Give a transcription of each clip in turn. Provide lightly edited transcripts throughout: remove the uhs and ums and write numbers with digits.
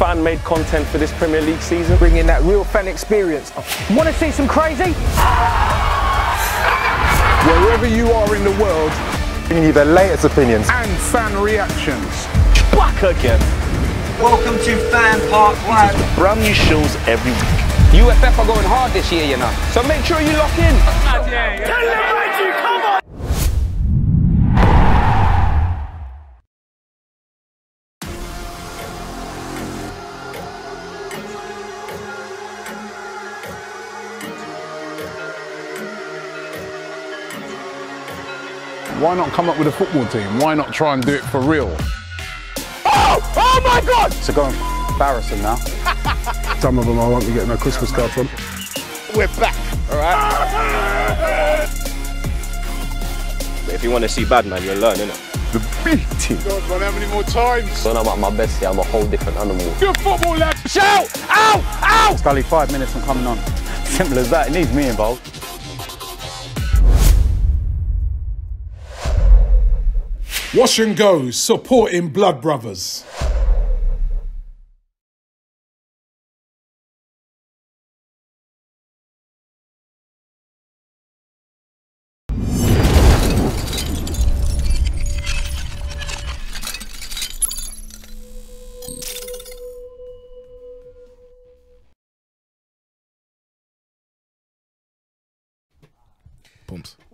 fan-made content for this Premier League season. Bringing that real fan experience. Want to see some crazy? Wherever you are in the world, bringing you the latest opinions and fan reactions. Back again. Welcome to FanPark Live. Brand new shows every week. UFF are going hard this year, you know. So make sure you lock in. Come on! Why not come up with a football team? Why not try and do it for real? Oh my God! So go and embarrass them now. Some of them I won't be getting a Christmas card from. We're back, all right? If you want to see bad, man, you'll learn, innit? The beating. God, man, how many more times? When I'm at my best here, I'm a whole different animal. Good football, lad. Shout! Ow! Ow! Scully, 5 minutes from coming on. Simple as that. It needs me involved. Wash and Go, supporting Blood Brothers.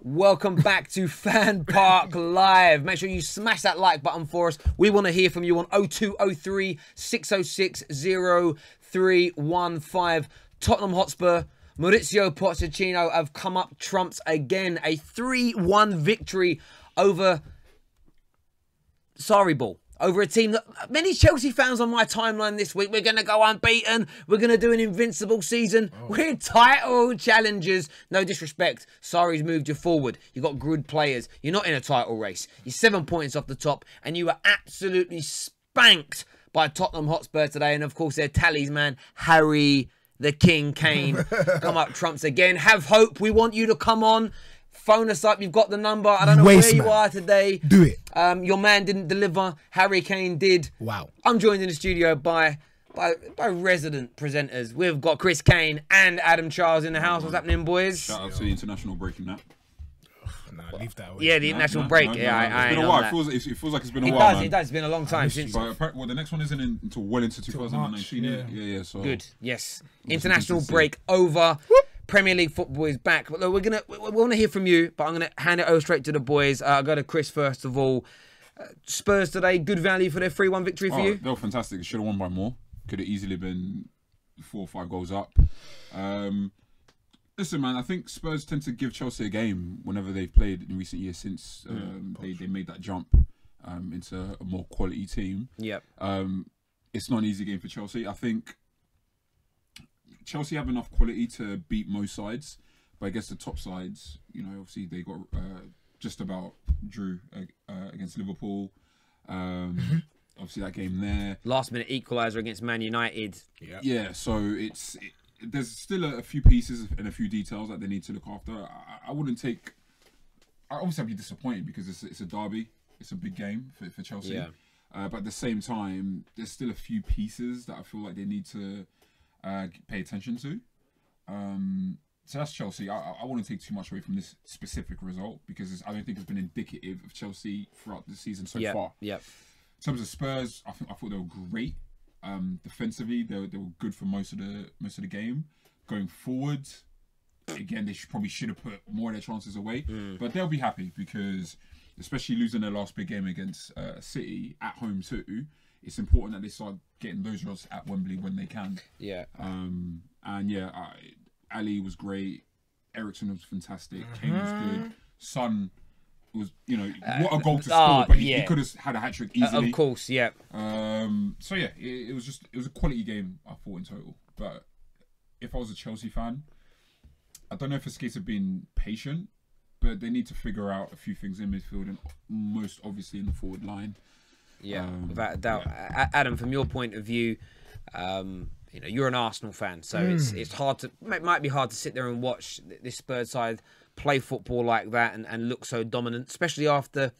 Welcome back to FanPark Live. Make sure you smash that like button for us. We want to hear from you on 0203 606 0315. Tottenham Hotspur, Mauricio Pochettino have come up trumps again. A 3-1 victory over Sarri. Over a team that many Chelsea fans on my timeline this week, we're going to go unbeaten. We're going to do an invincible season. We're title challengers. No disrespect. Sarri's moved you forward. You've got good players. You're not in a title race. You're 7 points off the top. And you were absolutely spanked by Tottenham Hotspur today. And of course, their talisman, Harry the King Kane, come up trumps again. Have hope. We want you to come on. Phone us up. You've got the number. I don't know where you are today. Do it. Your man didn't deliver. Harry Kane did. Wow. I'm joined in the studio by resident presenters. We've got Chris Kane and Adam Charles in the house. What's happening, boys? Shout out to the international break in that. Nah, leave that away. Yeah, the international break. Yeah, it's been a while. It feels like it's been a while. Man. It does. It's been a long time since. But the next one isn't until well into 2019. Yeah. So good. Yes. International break over. Premier League football is back. But look, we want to hear from you, but I'm going to hand it over straight to the boys. I'll go to Chris first of all. Spurs today, good value for their 3-1 victory for you? They were fantastic. Should have won by more. Could have easily been 4 or 5 goals up. Listen, man, I think Spurs tend to give Chelsea a game whenever they've played in recent years since they made that jump into a more quality team. Yep. It's not an easy game for Chelsea. I think Chelsea have enough quality to beat most sides, but I guess the top sides, you know, obviously they got just about drew against Liverpool. Obviously that game there. Last minute equaliser against Man United. Yeah, so there's still a few pieces and a few details that they need to look after. I wouldn't take. Obviously I'd be disappointed because it's a derby. It's a big game for Chelsea. Yeah. But at the same time, there's still a few pieces that I feel like they need to pay attention to. So that's Chelsea. I wouldn't take too much away from this specific result because I don't think it's been indicative of Chelsea throughout the season so far. Yep. In terms of Spurs, I thought they were great. Defensively, they were good for most of the game. Going forward, again, they probably should have put more of their chances away. But they'll be happy because, especially losing their last big game against City at home too, it's important that they start getting those results at Wembley when they can. Yeah. And yeah, Ali was great. Ericsson was fantastic. Kane was good. Son was, you know, what a goal to score, but he could have had a hat-trick easily. Of course, yeah. So yeah, it was a quality game, I thought, in total. But if I was a Chelsea fan, I don't know if it's a case of being patient, but they need to figure out a few things in midfield and most obviously in the forward line. Yeah, without a doubt. Adam, from your point of view, you know, you're an Arsenal fan, so it's hard to, it might be hard to sit there and watch this Spurs side play football like that and look so dominant, especially after,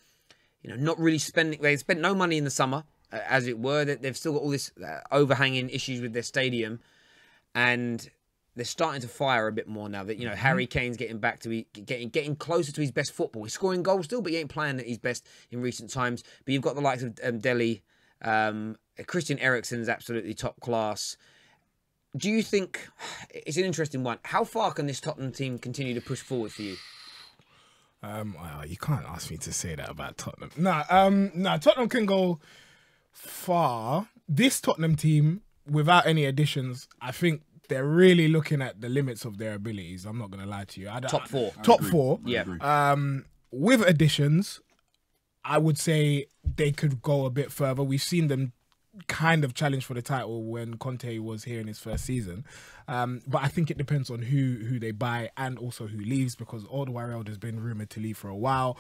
you know, not really spending, they spent no money in the summer. as it were. That they've still got all this overhanging issues with their stadium, and they're starting to fire a bit more now that, you know, Harry Kane's getting back to getting closer to his best football. He's scoring goals still, but he ain't playing at his best in recent times. But you've got the likes of Dele, Christian Eriksen's absolutely top class. Do you think, it's an interesting one, how far can this Tottenham team continue to push forward for you? Well, you can't ask me to say that about Tottenham. Nah, Tottenham can go far. This Tottenham team, without any additions, I think they're really looking at the limits of their abilities. I'm not going to lie to you. Top four. Top four. Yeah. With additions, I would say they could go a bit further. We've seen them kind of challenge for the title when Conte was here in his first season. But I think it depends on who they buy and also who leaves, because Alderweireld has been rumoured to leave for a while.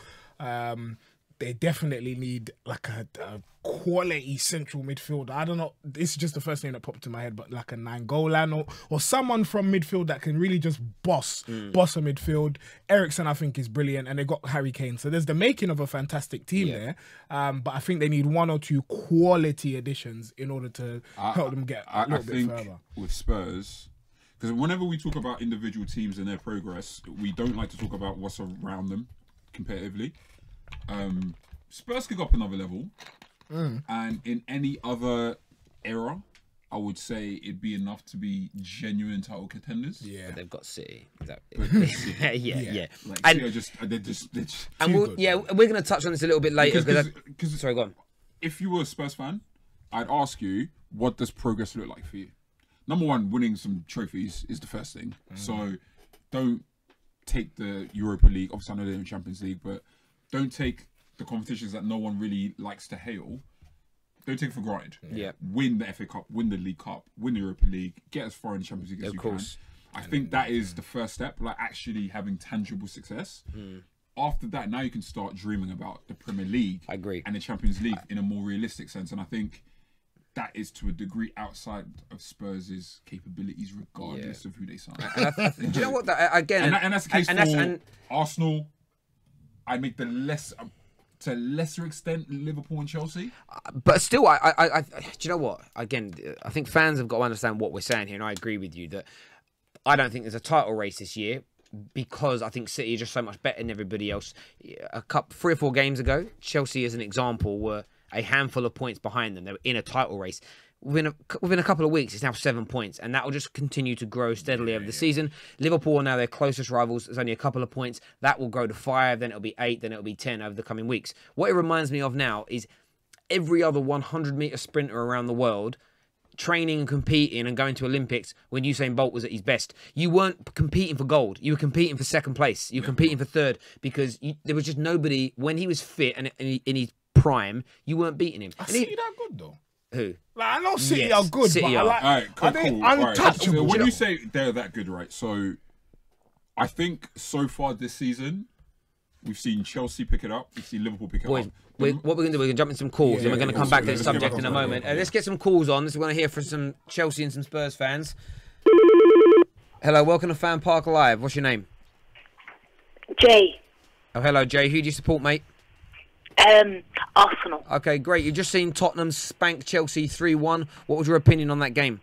They definitely need like a quality central midfielder. I don't know, this is just the first name that popped to my head, but like a Nainggolan or someone from midfield that can really just boss a midfield. Eriksen, I think, is brilliant, and they got Harry Kane. So there's the making of a fantastic team there. But I think they need one or two quality additions in order to help them get a little bit further. With Spurs, because whenever we talk about individual teams and their progress, we don't like to talk about what's around them competitively. Spurs could go up another level, and in any other era, I would say it'd be enough to be genuine title contenders. Yeah, but they've got City. Yeah. Like, and they're just we're going to touch on this a little bit later. Because sorry, go on. If you were a Spurs fan, I'd ask you, what does progress look like for you? Number one, winning some trophies is the first thing. So don't take the Europa League. Obviously, I know they're in Champions League, but don't take the competitions that no one really likes to hail. Don't take it for granted. Yeah. Win the FA Cup, win the League Cup, win the Europa League, get as far in the Champions League as you can. I think that is the first step, like actually having tangible success. After that, now you can start dreaming about the Premier League. I agree. And the Champions League in a more realistic sense. And I think that is to a degree outside of Spurs' capabilities, regardless of who they sign. Do you know what? And that's the case for Arsenal. I make to a lesser extent Liverpool and Chelsea. But still, do you know what? Again, I think fans have got to understand what we're saying here, and I agree with you that I don't think there's a title race this year, because I think City are just so much better than everybody else. 3 or 4 games ago, Chelsea, as an example, were a handful of points behind them. They were in a title race. Within a couple of weeks, it's now 7 points, and that will just continue to grow steadily over the season. Liverpool are now their closest rivals. There's only a couple of points. That will grow to 5, then it'll be 8, then it'll be 10 over the coming weeks. What it reminds me of now is every other 100-meter sprinter around the world training and competing and going to Olympics when Usain Bolt was at his best. You weren't competing for gold. You were competing for second place. You were competing for third, because there was just nobody, when he was fit and in his prime, you weren't beating him. Is he that good though? Who? Like, I know City are good, City but are they untouchable? Right. So when you say they're that good, right? So I think so far this season, we've seen Chelsea pick it up. We've seen Liverpool pick it up. What we're going to do, we're going to jump in some calls, and we're going to come back to this subject in a moment. Let's get some calls on. We're going to hear from some Chelsea and some Spurs fans. Hello, welcome to FanPark Live. What's your name? Jay. Oh, hello, Jay. Who do you support, mate? Arsenal. Okay, great. You've just seen Tottenham spank Chelsea 3-1. What was your opinion on that game?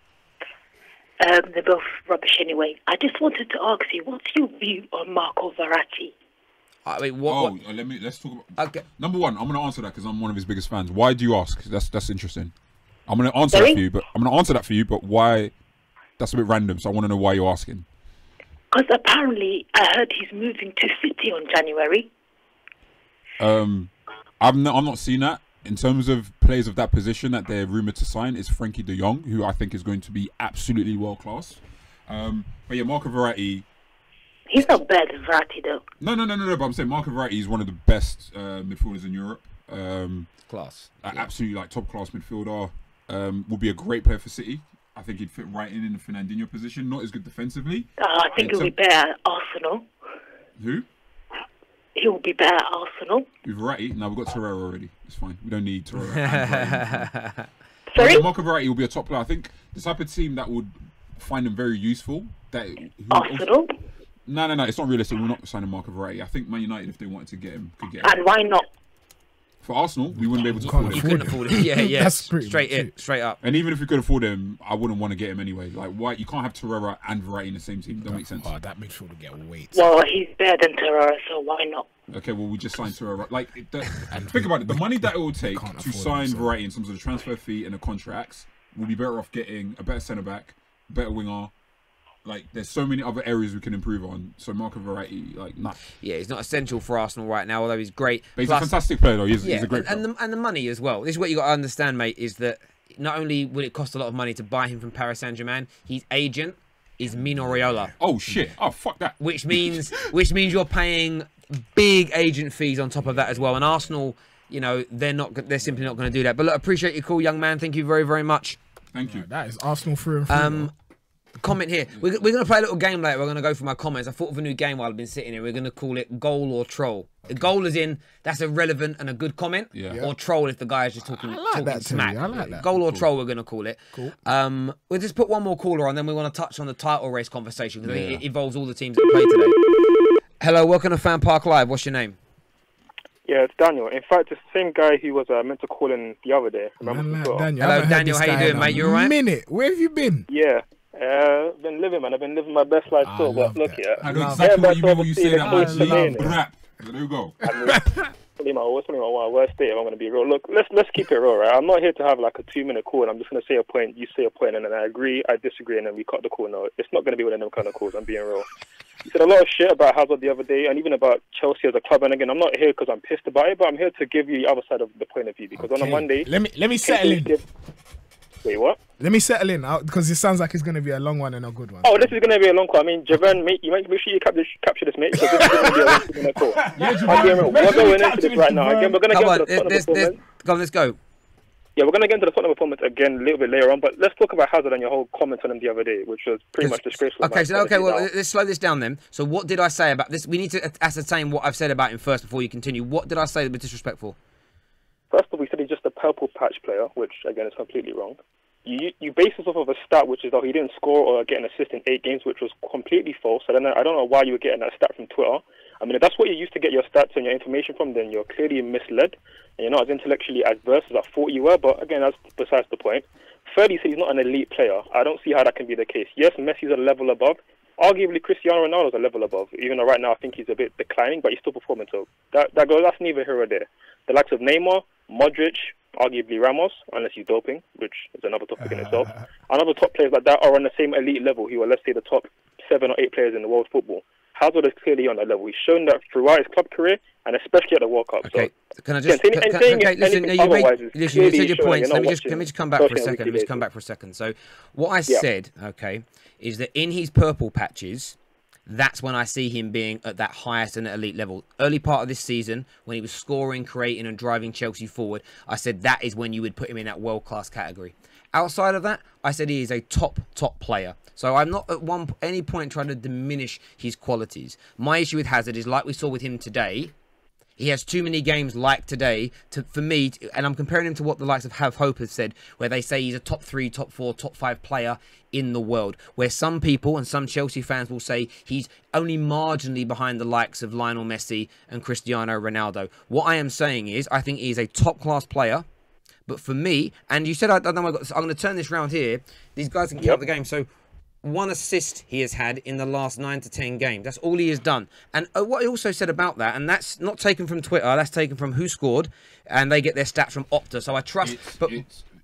They're both rubbish anyway. I just wanted to ask you, what's your view on Marco Verratti? I mean, let's talk about. Okay. Number one, I'm going to answer that because I'm one of his biggest fans. Why do you ask? That's interesting. I'm going to answer that for you, but why? That's a bit random. So I want to know why you're asking. Because apparently, I heard he's moving to City on January. I've not seen that. In terms of players of that position that they're rumoured to sign, is Frankie de Jong, who I think is going to be absolutely world class. But yeah, Marco Verratti. He's not better than Verratti though. No. But I'm saying Marco Verratti is one of the best midfielders in Europe. Class. Absolutely, like top class midfielder. Would be a great player for City. I think he'd fit right in the Fernandinho position. Not as good defensively. I think he'll be better at Arsenal. Who? He will be better at Arsenal. With Verratti? No, we've got Torreira already. It's fine. We don't need Torreira. Sorry? Marco Verratti will be a top player. I think the type of team that would find him very useful. Arsenal? No. It's not realistic. We're not signing Marco Verratti. I think Man United, if they wanted to get him, could get him. And why not? For Arsenal, we wouldn't be able to afford him. You couldn't afford him. Yeah. That's pretty straight up. And even if we could afford him, I wouldn't want to get him anyway. Like, why? You can't have Torreira and Verratti in the same team. Don't make sense. Oh, that midfielder get weight. Well, he's better than Torreira, so why not? Okay, well, we just signed Torreira. Like, think about it. The money that it will take to sign Verratti in terms of the transfer fee and the contracts, we'll be better off getting a better centre back, better winger. Like, there's so many other areas we can improve on. So Marco Verratti, like, nah. Yeah, he's not essential for Arsenal right now, although he's great. But he's a fantastic player, though. He's a great player. And the money as well. This is what you got to understand, mate, is that not only will it cost a lot of money to buy him from Paris Saint-Germain, his agent is Mino Raiola. Oh, shit. Oh, fuck that. Which means you're paying big agent fees on top of that as well. And Arsenal, you know, they're simply not going to do that. But look, appreciate your call, young man. Thank you very, very much. Thank you. That is Arsenal through and through. Comment here. We're going to play a little game later. We're going to go for my comments. I thought of a new game while I've been sitting here. We're going to call it Goal or Troll. The goal is in, that's a relevant and a good comment. Yeah. Or troll if the guy is just talking smack. I like that. Goal or troll, we're going to call it. Cool. We'll just put one more caller on, then we want to touch on the title race conversation because it involves all the teams that play today. Hello, welcome to FanPark Live. What's your name? Yeah, it's Daniel. In fact, it's the same guy who was meant to call in the other day. Daniel, hello, Daniel. How you doing, mate? You all right? Minute. Where have you been? Yeah. I've been living, man. I've been living my best life still. But look, I know exactly what you mean when you say that, man. There you go. Probably my worst day if I'm going to be real. Look, let's keep it real, right? I'm not here to have like a 2-minute call and I'm just going to say a point, you say a point, and then I agree, I disagree, and then we cut the call. No, it's not going to be one of them kind of calls. I'm being real. You said a lot of shit about Hazard the other day and even about Chelsea as a club. And again, I'm not here because I'm pissed about it, but I'm here to give you the other side of the point of view because on a Monday... Let me settle in. Wait, what? Let me settle in because it sounds like it's going to be a long one and a good one. Oh, this is going to be a long call. I mean, Javan, mate, you make sure you capture this, mate, because this is going to be a long call. We're going into this right now. Again, we're going to get into the Tottenham performance. Let's go. Yeah, we're going to get into the Tottenham performance again a little bit later on, but let's talk about Hazard and your whole comment on him the other day, which was pretty much disgraceful. Okay, well, let's slow this down then. So what did I say about this? We need to ascertain what I've said about him first before you continue. What did I say that was disrespectful? First of all, we said he's just a purple patch player, which, again, is completely wrong. You base this off of a stat, which is that he didn't score or get an assist in 8 games, which was completely false. I don't know why you were getting that stat from Twitter. I mean, if that's what you used to get your stats and your information from, then you're clearly misled, and you're not as intellectually adverse as I thought you were, but again, that's besides the point. Thirdly, he said he's not an elite player. I don't see how that can be the case. Yes, Messi's a level above. Arguably, Cristiano Ronaldo's a level above, even though right now I think he's a bit declining, but he's still performing, so that's neither here or there. The likes of Neymar, Modric, arguably Ramos, unless he's doping, which is another topic in itself. And other top players like that are on the same elite level, who are, let's say, the top 7 or 8 players in the world football. Hazard is clearly on that level. He's shown that throughout his club career, and especially at the World Cup. Okay, so, can I just... listen, you said your points. Let me just come back for a second. Let me just come back for a second. So, what I said, okay, is that in his purple patches... That's when I see him being at that highest and elite level. Early part of this season, when he was scoring, creating and driving Chelsea forward, I said that is when you would put him in that world-class category. Outside of that, I said he is a top player. So I'm not at any point trying to diminish his qualities. My issue with Hazard is, like we saw with him today, he has too many games like today for me, and I'm comparing him to what the likes of Have Hope have said, where they say he's a top 3, top 4, top 5 player in the world, where some people and some Chelsea fans will say he's only marginally behind the likes of Lionel Messi and Cristiano Ronaldo. What I am saying is I think he's a top-class player, but for me, and you said, I'm going to turn this round here, these guys can count the game, so 1 assist he has had in the last 9 to 10 games. That's all he has done. And what he also said about that, and that's not taken from Twitter, that's taken from Who Scored, and they get their stats from Opta. So I trust.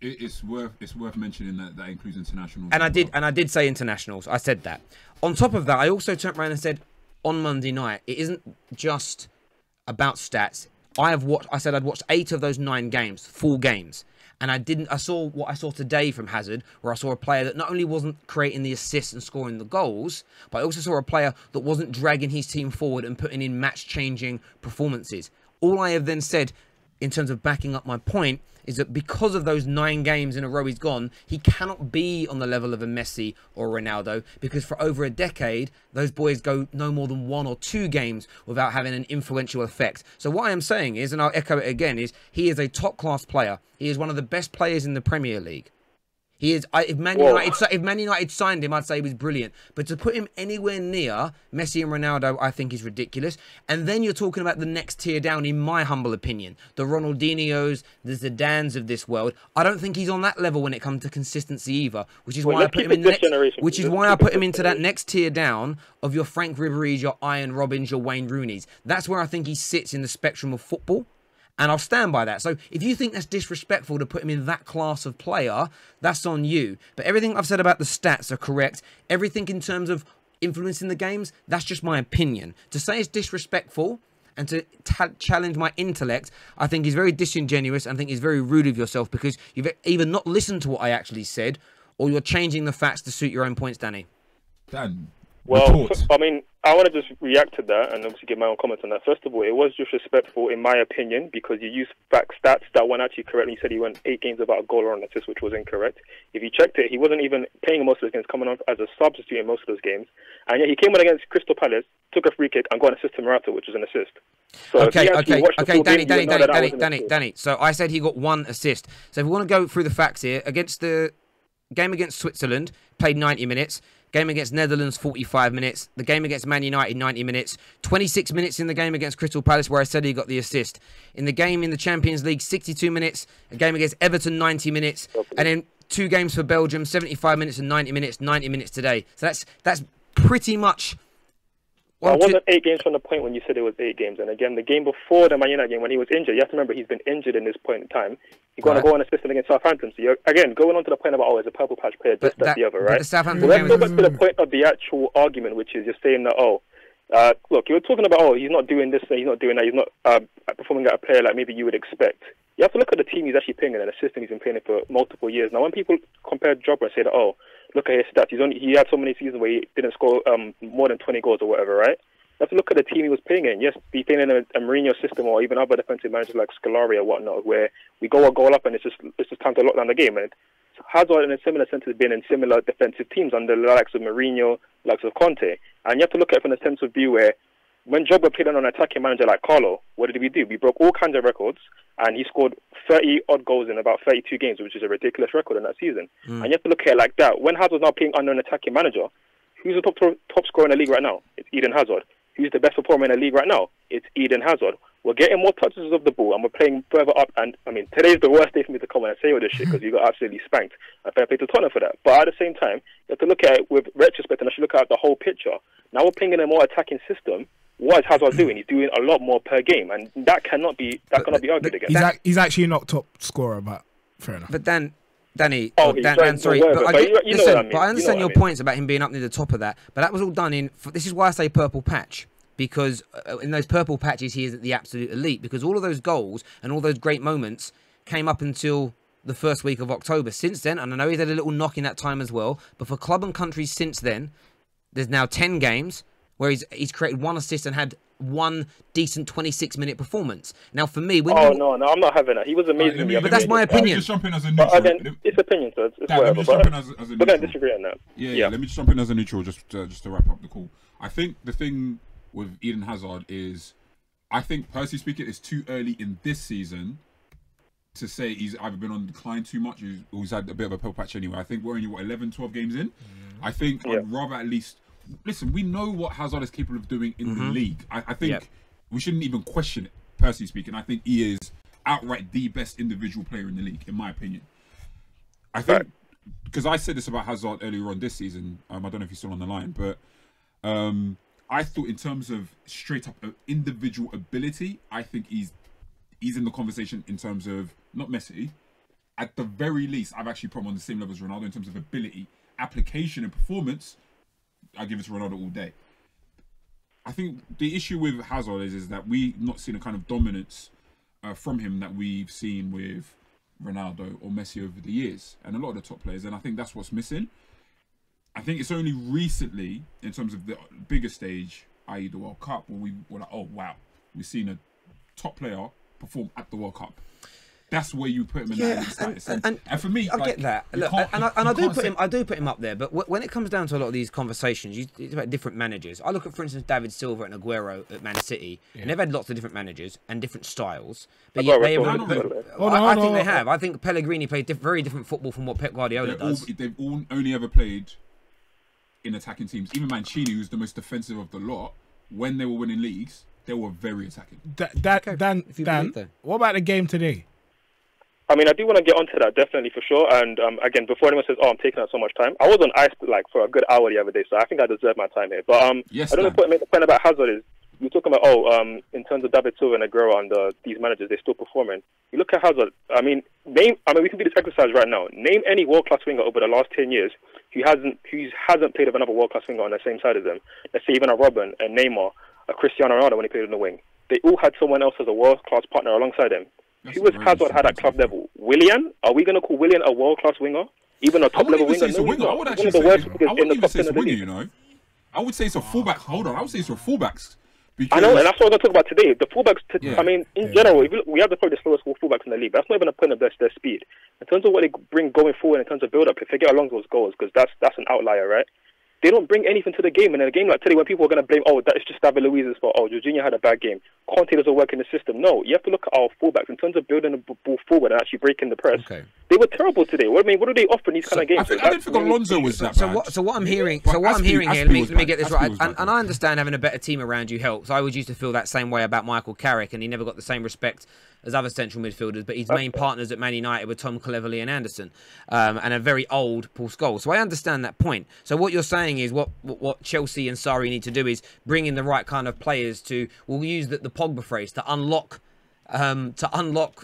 It's worth mentioning that includes internationals. And I did say internationals. I said that. On top of that, I also turned around and said on Monday night, it isn't just about stats. I said I'd watched 8 of those 9 games, full games. And I saw what I saw today from Hazard, where I saw a player that not only wasn't creating the assists and scoring the goals, but I also saw a player that wasn't dragging his team forward and putting in match-changing performances. All I have then said, in terms of backing up my point, is that because of those 9 games in a row he's gone, he cannot be on the level of a Messi or Ronaldo, because for over a decade, those boys go no more than 1 or 2 games without having an influential effect. So what I am saying is, and I'll echo it again, is he is a top-class player. He is one of the best players in the Premier League. He is. If Man United signed him, I'd say he was brilliant. But to put him anywhere near Messi and Ronaldo, I think is ridiculous. And then you're talking about the next tier down, in my humble opinion, the Ronaldinhos, the Zidanes of this world. I don't think he's on that level when it comes to consistency either, which is why I put him in the next, which is why I put him into that next tier down of your Frank Ribery's, your Ian Robbins, your Wayne Rooney's. That's where I think he sits in the spectrum of football. And I'll stand by that. So if you think that's disrespectful to put him in that class of player, that's on you. But everything I've said about the stats are correct. Everything in terms of influencing the games, that's just my opinion. To say it's disrespectful and to challenge my intellect, I think is very disingenuous. I think is very rude of yourself, because you've either not listened to what I actually said, or you're changing the facts to suit your own points, Danny. Dan, well, I mean, I want to just react to that and obviously give my own comments on that. First of all, it was disrespectful in my opinion, because you used fact stats that weren't actually correct. You said he went 8 games without a goal or an assist, which was incorrect. If you checked it, he wasn't even playing in most of those games, coming on as a substitute in most of those games. And yet he came on against Crystal Palace, took a free kick and got an assist to Morata, which was an assist. So Danny. So I said he got 1 assist. So if we want to go through the facts here, against the game against Switzerland, played 90 minutes. Game against Netherlands, 45 minutes. The game against Man United, 90 minutes. 26 minutes in the game against Crystal Palace, where I said he got the assist. In the game in the Champions League, 62 minutes. A game against Everton, 90 minutes. And then 2 games for Belgium, 75 minutes and 90 minutes. 90 minutes today. So that's pretty much... Well, I wasn't 8 games from the point when you said it was 8 games. And again, the game before the Man United game, when he was injured, you have to remember he's been injured in this point in time. He's going to go on assistant against Southampton. So you're, again, going on to the point about, he's a purple patch player, this, that, the other, right? The Southampton let's go back to the point of the actual argument, which is you're saying that, look, you were talking about, he's not doing this, he's not doing that, he's not performing at a player like maybe you would expect. You have to look at the team he's actually playing in, and the system he's been playing in for multiple years. Now, when people compare Drogba and say that, look at his stats, he had so many seasons where he didn't score more than 20 goals or whatever, right? You have to look at the team he was playing in. Yes, he's playing in a Mourinho system, or even other defensive managers like Scolari or whatnot, where we go a goal up and it's just time to lock down the game. And Hazard, in a similar sense, has been in similar defensive teams under the likes of Mourinho, likes of Conte. And you have to look at it from the sense of view where when Drogba played on an attacking manager like Carlo, what did we do? We broke all kinds of records, and he scored 30-odd goals in about 32 games, which is a ridiculous record in that season. And you have to look at it like that. When Hazard's now playing under an attacking manager, who's the top scorer in the league right now? It's Eden Hazard. Who's the best performer in the league right now? It's Eden Hazard. We're getting more touches of the ball, and we're playing further up. And I mean, today's the worst day for me to come and say all this shit, because you got absolutely spanked. And fair play to Tottenham for that. But at the same time, you have to look at it with retrospect, and I should look at the whole picture. Now we're playing in a more attacking system. What is Hazard doing? He's doing a lot more per game, and that cannot be argued against. He's actually not top scorer, but fair enough. But Danny, Dan, sorry. But I understand your points about him being up near the top of that. But that was all done in... This is why I say purple patch. Because in those purple patches, he is at the absolute elite. Because all of those goals and all those great moments came up until the first week of October. Since then, and I know he's had a little knock in that time as well, but for club and countries since then, there's now 10 games where he's created 1 assist and had 1 decent 26-minute performance. Now, for me... No, I'm not having that. He was amazing. But that's my opinion. Let me just jump in as a neutral. Again, it's opinion, so it's whatever. Let me just jump in as a neutral. We're going to disagree on that. Yeah, let me just jump in as a neutral just to wrap up the call. I think the thing with Eden Hazard is, I think, personally speaking, it's too early in this season to say he's either been on decline too much or he's had a bit of a purple patch anyway. I think we're only, 11, 12 games in? I think I'd rather at least... Listen, we know what Hazard is capable of doing in the league. I think we shouldn't even question it, personally speaking. I think he is outright the best individual player in the league, in my opinion. I think, because I said this about Hazard earlier on this season, I don't know if he's still on the line, but I thought in terms of straight up individual ability, I think he's in the conversation in terms of, not Messi, at the very least, I've actually put him on the same level as Ronaldo in terms of ability, application and performance. I give it to Ronaldo all day. I think the issue with Hazard is that we've not seen a kind of dominance from him that we've seen with Ronaldo or Messi over the years, and a lot of the top players, and I think that's what's missing. I think it's only recently, in terms of the bigger stage, i.e. the World Cup, where we were like, oh wow, we've seen a top player perform at the World Cup. that's where you put him in that status. And for me, I get that. Look, I do put him up there. But when it comes down to a lot of these conversations, it's about different managers. I look at, for instance, David Silva and Aguero at Man City, and they've had lots of different managers and different styles. But yet I think they have. I think Pellegrini played very different football from what Pep Guardiola does. They've all only ever played in attacking teams. Even Mancini, who's the most defensive of the lot, when they were winning leagues, they were very attacking. Dan, what about the game today? I mean, I do want to get onto that, definitely, for sure. And again, before anyone says, "Oh, I'm taking up so much time," I was on ice for a good hour the other day, so I think I deserve my time here. But I don't know. The point about Hazard is you're talking about in terms of David Silva and Aguero and these managers, they're still performing. You look at Hazard. I mean, we can do this exercise right now. Name any world-class winger over the last 10 years who hasn't played with another world-class winger on the same side as them. Let's say even a Robin, a Neymar, a Cristiano Ronaldo when he played on the wing. They all had someone else as a world-class partner alongside them. Who was Hazard had at club level? Willian? Are we going to call Willian a world-class winger? Even a top-level winger? I would actually say it's a winger, you know. I would say it's a fullback. Hold on. I would say it's a fullbacks. I know, and that's what we're going to talk about today. The fullbacks, I mean, in general, we have probably the slowest fullbacks in the league. But that's not even a point of their speed. In terms of what they bring going forward, in terms of build-up, if they get along those goals, because that's an outlier, right? They don't bring anything to the game. And in a game like today, when people are going to blame, that is just David Luiz's fault. Jorginho had a bad game. Conte doesn't work in the system. No, you have to look at our fullbacks in terms of building the ball forward and actually breaking the press. Okay. They were terrible today. What do they offer in these kind of games? I don't think Alonso was that bad. So what I'm hearing here, let me get this right. And I understand having a better team around you helps. I always used to feel that same way about Michael Carrick, and he never got the same respect as other central midfielders, but his main partners at Man United were Tom Cleverley and Anderson, and a very old Paul Scholes. So I understand that point. So what you're saying is what Chelsea and Sarri need to do is bring in the right kind of players to, we'll use the Pogba phrase, to unlock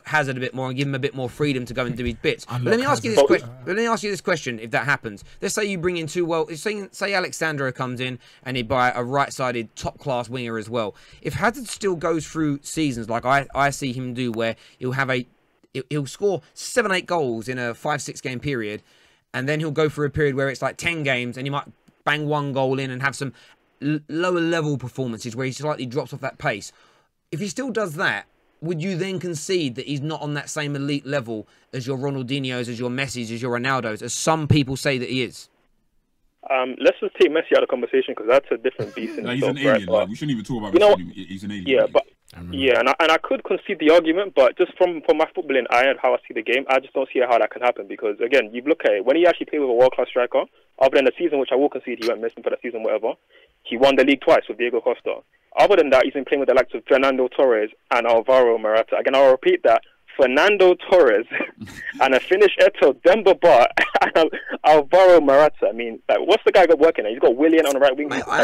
Hazard a bit more and give him a bit more freedom to go and do his bits. But let me ask you this question: if that happens, let's say you bring in say Alexandro comes in and he buy a right-sided top-class winger as well. If Hazard still goes through seasons like I see him do, where he'll score 7-8 goals in a 5-6 game period, and then he'll go through a period where it's like 10 games and he might bang 1 goal in and have some lower level performances where he slightly drops off that pace. If he still does that, would you then concede that he's not on that same elite level as your Ronaldinhos, as your Messis, as your Ronaldos, as some people say that he is? Let's just take Messi out of the conversation because that's a different beast in itself. He's an alien. Right? We shouldn't even talk about Messi. He's an alien. Yeah, and I could concede the argument, but just from my footballing eye and how I see the game, I just don't see how that can happen because, again, you look at it, when he actually played with a world-class striker, other than the season, which I will concede he went missing for the season, whatever, he won the league twice with Diego Costa. Other than that, he's been playing with the likes of Fernando Torres and Alvaro Morata. Again, I'll repeat that. Fernando Torres and a Finnish Eto Demba Ba and Alvaro Morata. I mean, what's the guy got working at? He's got Willian on the right wing. I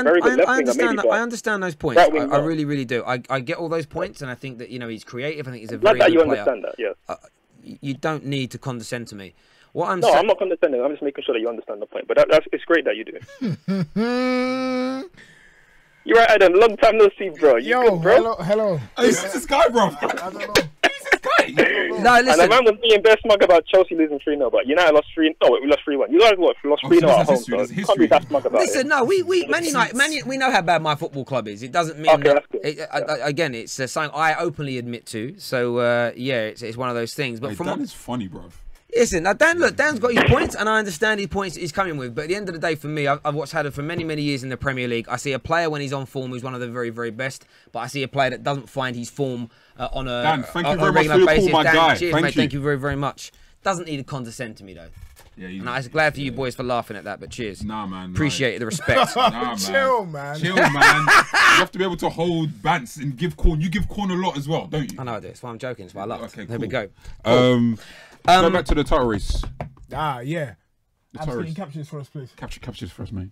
understand those points. I really, really do. I get all those points, and I think that he's creative. I think he's a very good player. Understand that, yes. You don't need to condescend to me. I'm not condescending. I'm just making sure that you understand the point. But it's great that you do. You're right, Adam. Long time no see, bro. Good, bro? Hello. Hey, who's this guy, bro? I don't know. Who's this guy? No, listen. And the man was being best smug about Chelsea losing 3-0, but United lost 3-0. No, we lost 3-1. You guys lost 3-0 at home, so you can't be that smug about it. Listen, no, Man United, we know how bad my football club is. It doesn't mean again, it's something I openly admit to. So it's one of those things. But that is funny, bro. Listen, now Dan's got his points, and I understand his points he's coming with. But at the end of the day, for me, I've watched Haddad for many, many years in the Premier League. I see a player when he's on form who's one of the very, very best. But I see a player that doesn't find his form on a regular basis. Dan, cheers, mate. Thank you very, very much. Doesn't need to condescend to me, though. Yeah, and I'm glad for you boys for laughing at that, but cheers. Nah, man. Appreciate the respect. Nah, man. Chill, man. You have to be able to hold bants and give corn. You give corn a lot as well, don't you? I know I do. That's why I'm joking. That's why I laugh. Okay, there we go. Cool. Go back to the title race. Yeah. The captures for us, please. Captures for us, mate.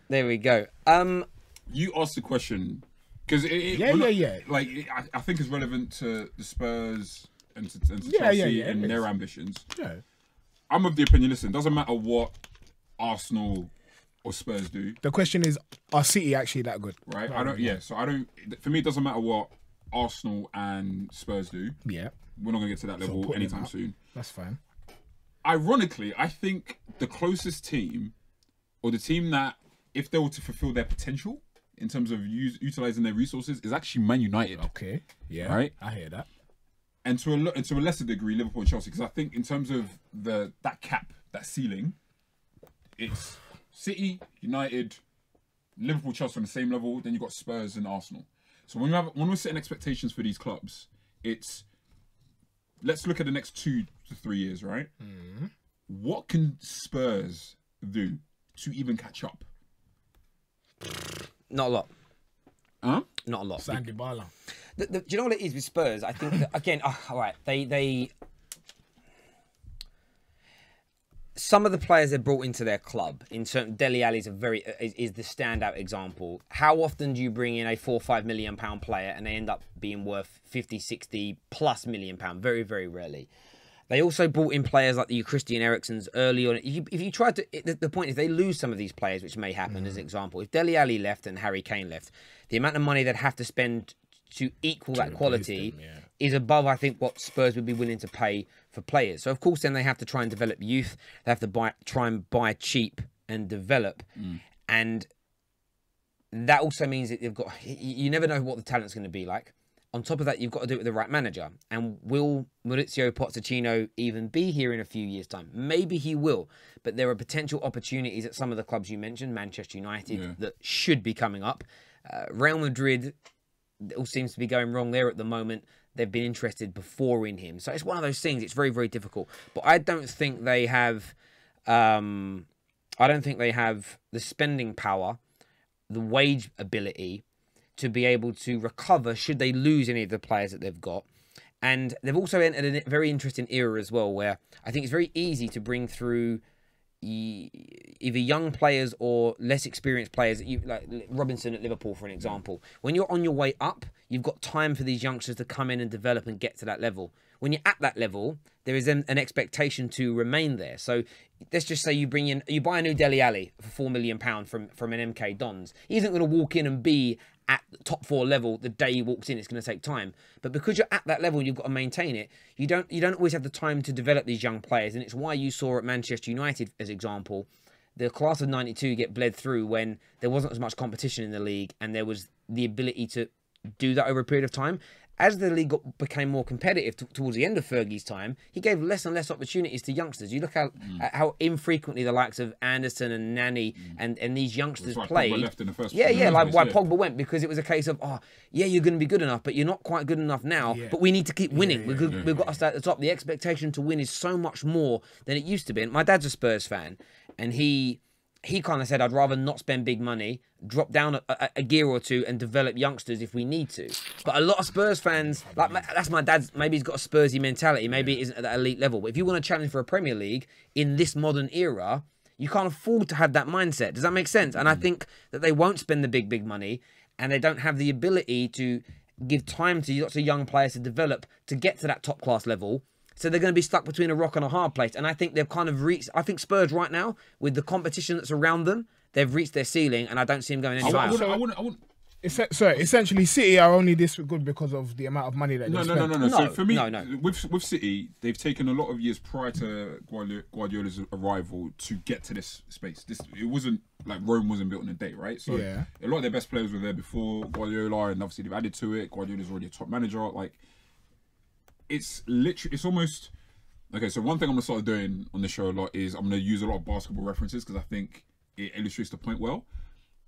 There we go. You asked the question because I think it's relevant to the Spurs and to Chelsea and their ambitions. Yeah. I'm of the opinion. Listen, doesn't matter what Arsenal or Spurs do. The question is, are City actually that good? Right. I don't. Yeah. So I don't. For me, it doesn't matter what Arsenal and Spurs do. Yeah. We're not gonna get to that level anytime soon. That's fine. Ironically, I think the closest team, or the team that, if they were to fulfill their potential in terms of utilizing their resources, is actually Man United. Okay. Yeah. Right. I hear that. And to a lesser degree, Liverpool and Chelsea, because I think in terms of that cap, that ceiling, it's City, United, Liverpool, Chelsea on the same level. Then you've got Spurs and Arsenal. So when we're setting expectations for these clubs, it's let's look at the next 2 to 3 years, right? Mm-hmm. What can Spurs do to even catch up? Not a lot. Huh? Not a lot. Sandy Bala. Do you know what it is with Spurs? I think that, again, all right, they some of the players they brought into their club, in certain, Dele Alli is the standout example. How often do you bring in a £4 or £5 million player and they end up being worth 50, 60 plus million pound? Very, very rarely. They also brought in players like the Christian Eriksen's early on. If you tried to, the point is they lose some of these players, which may happen as an example. If Dele Alli left and Harry Kane left, the amount of money they'd have to spend to equal that quality is above, I think, what Spurs would be willing to pay for players. So, of course, then they have to try and develop youth. They have to try and buy cheap and develop. And that also means that you never know what the talent's going to be like. On top of that, you've got to do it with the right manager. And will Maurizio Pochettino even be here in a few years' time? Maybe he will. But there are potential opportunities at some of the clubs you mentioned, Manchester United, that should be coming up. Real Madrid, it all seems to be going wrong there at the moment. They've been interested before in him. So it's one of those things. It's very, very difficult. But I don't think they have... I don't think they have the spending power, the wage ability to be able to recover should they lose any of the players that they've got. And they've also entered a very interesting era as well, where I think it's very easy to bring through either young players or less experienced players, like Robinson at Liverpool, for an example. When you're on your way up, you've got time for these youngsters to come in and develop and get to that level. When you're at that level, there is an expectation to remain there. So let's just say you buy a new Dele Alli for £4 million from an MK Dons. He isn't going to walk in and be at the top 4 level the day he walks in. It's going to take time. But because you're at that level, you've got to maintain it. You don't always have the time to develop these young players. And it's why you saw at Manchester United, as example, the class of 92 get bled through when there wasn't as much competition in the league and there was the ability to do that over a period of time. As the league became more competitive towards the end of Fergie's time, he gave less and less opportunities to youngsters. You look at how infrequently the likes of Anderson and Nani and these youngsters played. Pogba left in the first like why Pogba went, because it was a case of, you're going to be good enough, but you're not quite good enough now. But we need to keep winning. We've got to stay at the top. The expectation to win is so much more than it used to be. And my dad's a Spurs fan, and he kind of said, I'd rather not spend big money, drop down a gear or two and develop youngsters if we need to. But a lot of Spurs fans, that's my dad's, maybe he's got a Spursy mentality, maybe it isn't at that elite level. But if you want to challenge for a Premier League in this modern era, you can't afford to have that mindset. Does that make sense? And I think that they won't spend the big money and they don't have the ability to give time to lots of young players to develop to get to that top class level. So they're going to be stuck between a rock and a hard place. And I think they've kind of reached... I think Spurs right now, with the competition that's around them, they've reached their ceiling, and I don't see them going any higher. I wouldn't. So essentially, City are only this good because of the amount of money that they spend. No. So for me, with City, they've taken a lot of years prior to Guardiola's arrival to get to this space. It wasn't like Rome wasn't built in a day, right? So a lot of their best players were there before Guardiola, and obviously they've added to it. Guardiola's already a top manager. Like, it's literally, it's almost... Okay, so one thing I'm going to start doing on the show a lot is I'm going to use a lot of basketball references because I think it illustrates the point well.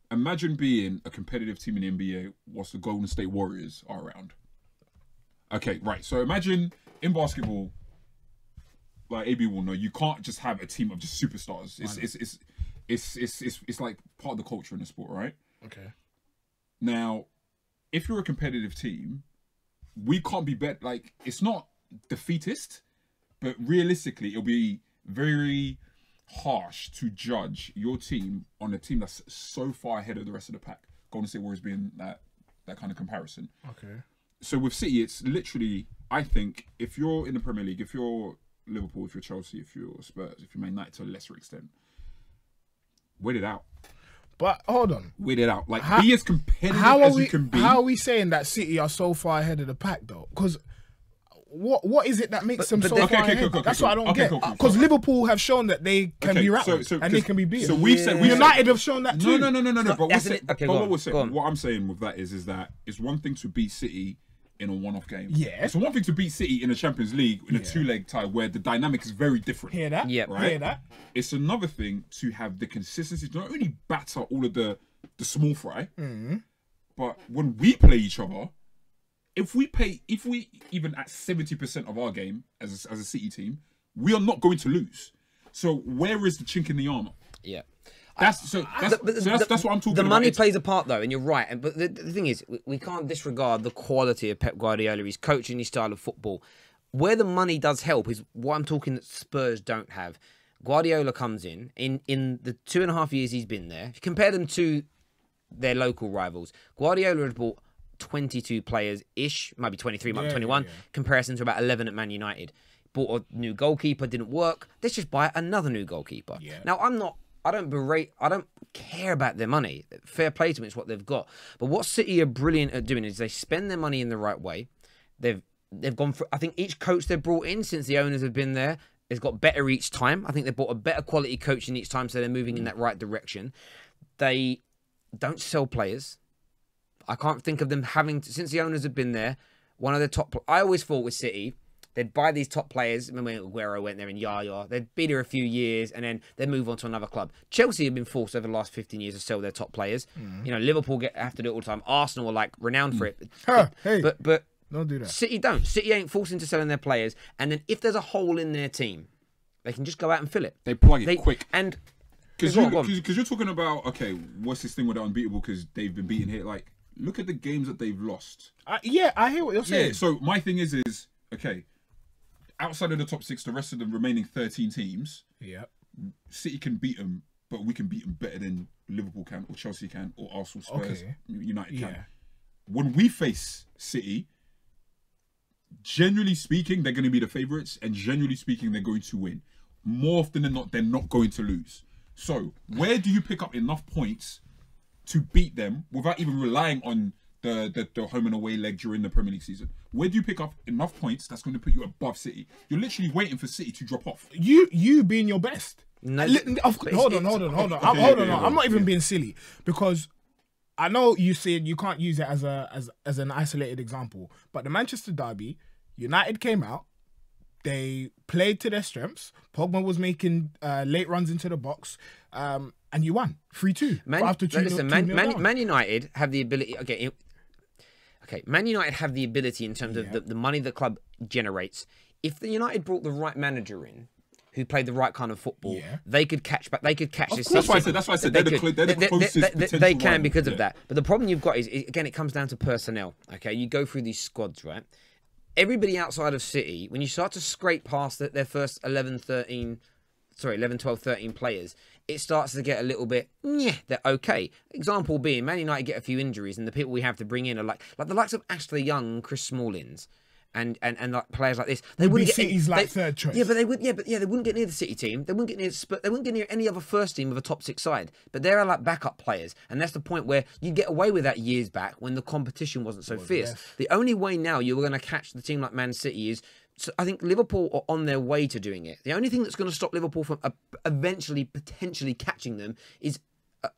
Imagine being a competitive team in the NBA whilst the Golden State Warriors are around. Okay, right. So imagine in basketball, like AB will know, you can't just have a team of just superstars. It's like part of the culture in the sport, right? Okay. Now, if you're a competitive team, we can't be better. Like, it's not defeatist, but realistically, it'll be very harsh to judge your team on a team that's so far ahead of the rest of the pack. Golden State Warriors being that kind of comparison. Okay. So with City, it's literally, I think, if you're in the Premier League, if you're Liverpool, if you're Chelsea, if you're Spurs, if you're Man United to a lesser extent, wait it out. But hold on. Wait it out. Like, be as competitive as you can be. How are we saying that City are so far ahead of the pack, though? Because what is it that makes them so far ahead? That's what I don't get. Because Liverpool have shown that they can be rattled and they can be beaten. So we've said United have shown that too. No. But what I'm saying with that is that it's one thing to beat City in a one-off game. Yeah. It's one thing to beat City in the Champions League in a two-leg tie where the dynamic is very different. Hear that? Yeah. Right? Hear that? It's another thing to have the consistency to not only batter all of the small fry, but when we play each other, if we even at 70% of our game as a City team, we are not going to lose. So where is the chink in the armor? Yeah. That's what I'm talking about. The money plays a part, though, and you're right. But the thing is, we can't disregard the quality of Pep Guardiola, his coaching, his style of football. Where the money does help is what I'm talking that Spurs don't have. Guardiola comes in the 2.5 years he's been there. If you compare them to their local rivals, Guardiola had bought 22 players-ish, maybe 23, maybe 21, comparison to about 11 at Man United. Bought a new goalkeeper, didn't work. Let's just buy another new goalkeeper. Yeah. Now, I don't care about their money. Fair play to them, it's what they've got. But what City are brilliant at doing is they spend their money in the right way. They've gone for, I think each coach they've brought in since the owners have been there has got better each time. I think they've brought a better quality coach in each time, so they're moving in that right direction. They don't sell players. I can't think of them having, since the owners have been there, one of the top, I always thought with City, they'd buy these top players. Remember when Aguero went there and Yaya? They'd be there a few years and then they'd move on to another club. Chelsea have been forced over the last 15 years to sell their top players. You know, Liverpool have to do it all the time. Arsenal are like renowned for it. But don't do that. City don't. City ain't forced into selling their players. And then if there's a hole in their team, they can just go out and fill it. They plug it quick. And because you're talking about, okay, what's this thing with the unbeatable because they've been beaten here? Like, look at the games that they've lost. Yeah, I hear what you're saying. Yeah, so my thing is okay, outside of the top 6, the rest of the remaining 13 teams, City can beat them, but we can beat them better than Liverpool can, or Chelsea can, or Arsenal, Spurs, United can. When we face City, generally speaking, they're going to be the favourites, and generally speaking, they're going to win. More often than not, they're not going to lose. So, where do you pick up enough points to beat them without even relying on the home and away leg during the Premier League season? Where do you pick up enough points that's going to put you above City? You're literally waiting for City to drop off. You being your best. No, hold on. I'm not even being silly because I know you said you can't use it as an isolated example, but the Manchester derby, United came out, they played to their strengths. Pogba was making late runs into the box, and you won 3-2. Man United have the ability. Okay, Man United have the ability in terms of the money the club generates. If the United brought the right manager in, who played the right kind of football, they could catch back. They could catch this. That's why I said they're the closest. They can because of that. But the problem you've got is, again, it comes down to personnel. Okay, you go through these squads, right? Everybody outside of City, when you start to scrape past their first 11, 12, 13 players, it starts to get a little bit, they're okay. Example being, Man United get a few injuries, and the people we have to bring in are like the likes of Ashley Young, Chris Smallings, and like players like this. They wouldn't get City's third choice. Yeah, but they wouldn't get near the City team. They wouldn't get near Spurs. They wouldn't get near any other first team of a top 6 side. But they're like backup players, and that's the point where you get away with that years back when the competition wasn't so fierce. The only way now you're going to catch the team like Man City is. So I think Liverpool are on their way to doing it. The only thing that's going to stop Liverpool from eventually potentially catching them is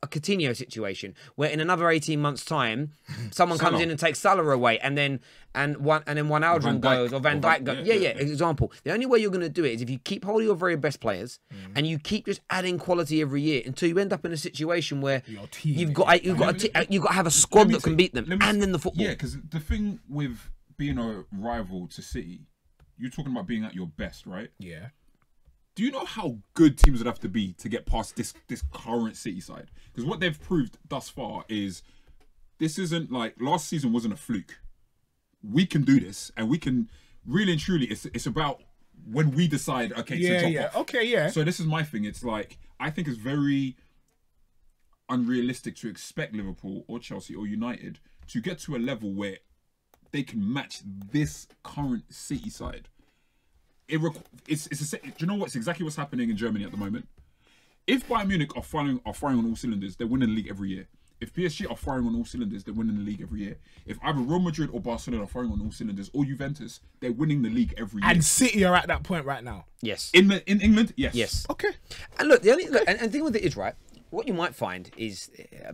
a Coutinho situation, where in another 18 months' time, someone comes in and takes Salah away, and then Wijnaldum goes or Van Dijk goes. Example. The only way you're going to do it is if you keep hold of your very best players and you keep just adding quality every year until you end up in a situation where you've got to have a squad that can beat them, and then the football. Yeah, because the thing with being a rival to City, you're talking about being at your best, right? Yeah. Do you know how good teams would have to be to get past this current City side? Because what they've proved thus far is this isn't like last season wasn't a fluke. We can do this, and we can really and truly. It's about when we decide. Okay, to drop off. Okay, yeah. So this is my thing. It's like I think it's very unrealistic to expect Liverpool or Chelsea or United to get to a level where they can match this current City side. Do you know what's exactly what's happening in Germany at the moment? If Bayern Munich are firing on all cylinders, they're winning the league every year. If PSG are firing on all cylinders, they're winning the league every year. If either Real Madrid or Barcelona are firing on all cylinders, or Juventus, they're winning the league every year. And City are at that point right now. Yes. In England, yes. Yes. Okay. And look, and the thing with it is, right, what you might find is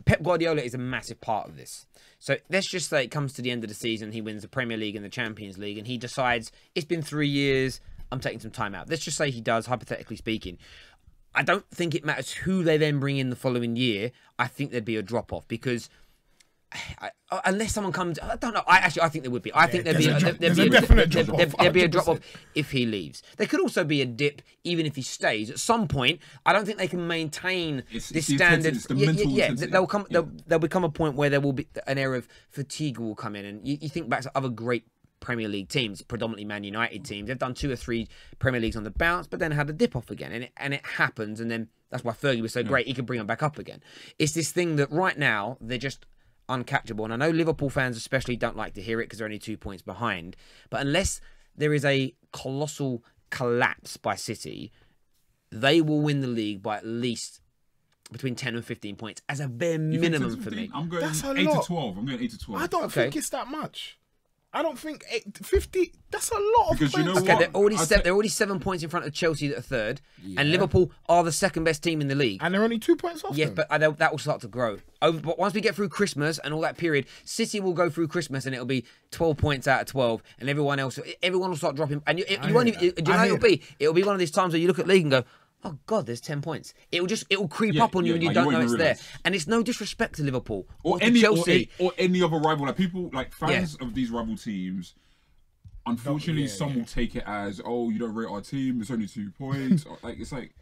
Pep Guardiola is a massive part of this. So let's just say it comes to the end of the season, he wins the Premier League and the Champions League, and he decides, it's been 3 years, I'm taking some time out. Let's just say he does, hypothetically speaking. I don't think it matters who they then bring in the following year. I think there'd be a drop-off because... unless someone comes, I don't know. I think there would be. I think there'd be a drop off if he leaves. There could also be a dip, even if he stays. At some point, I don't think they can maintain this standard. There'll become a point where there will be an era of fatigue will come in, and you think back to other great Premier League teams, predominantly Man United teams. They've done 2 or 3 Premier Leagues on the bounce, but then had a dip off again, and it happens. And then that's why Fergie was so great. He could bring them back up again. It's this thing that right now they're just uncatchable, and I know Liverpool fans especially don't like to hear it because they're only 2 points behind, but unless there is a colossal collapse by City, they will win the league by at least between 10 and 15 points as a bare minimum for me. I'm going 8 to 12. I'm going 8 to 12. I don't think it's that much. I don't think 50. That's a lot of points. You know okay, what? they're already 7 points in front of Chelsea that are third, and Liverpool are the second best team in the league. And they're only 2 points off. Yes, but that will start to grow. But once we get through Christmas and all that period, City will go through Christmas and it'll be 12 points out of 12, and everyone will start dropping. And you won't even. Do you know how it'll be one of these times where you look at the league and go, oh God, there's 10 points. It will creep up on you and you don't know it's there. And it's no disrespect to Liverpool or to Chelsea or any other rival. Like people, like fans of these rival teams. Unfortunately, some will take it as, oh, you don't rate our team. There's only 2 points. It's like,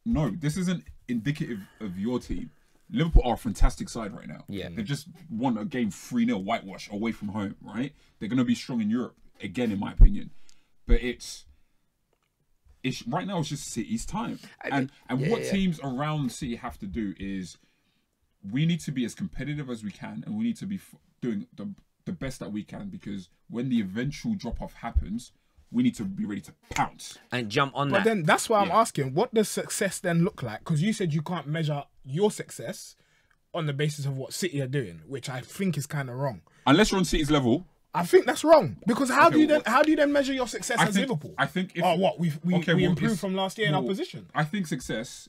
no, this isn't indicative of your team. Liverpool are a fantastic side right now. Yeah, they just won a game 3-0 whitewash away from home. Right, they're going to be strong in Europe again, in my opinion. But it's right now. It's just City's time, and what teams around City have to do is we need to be as competitive as we can, and we need to be doing the best that we can, because when the eventual drop-off happens, we need to be ready to pounce and jump on that. But then that's why I'm asking, what does success then look like? Because you said you can't measure your success on the basis of what City are doing, which I think is kind of wrong. Unless you're on City's level. I think that's wrong, because how do you then measure your success as Liverpool? I think we improved from last year in our position. I think success,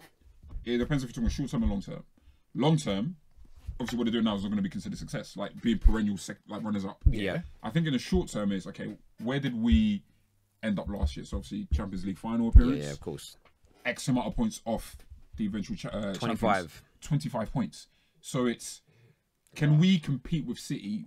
it depends if you're talking short term or long term. Long term, obviously what they're doing now is not going to be considered success, like being perennial runners up. Yeah. I think in the short term is, okay, where did we end up last year? So obviously Champions League final appearance. Yeah, of course. X amount of points off the eventual 25. 25 points. So it's, can we compete with City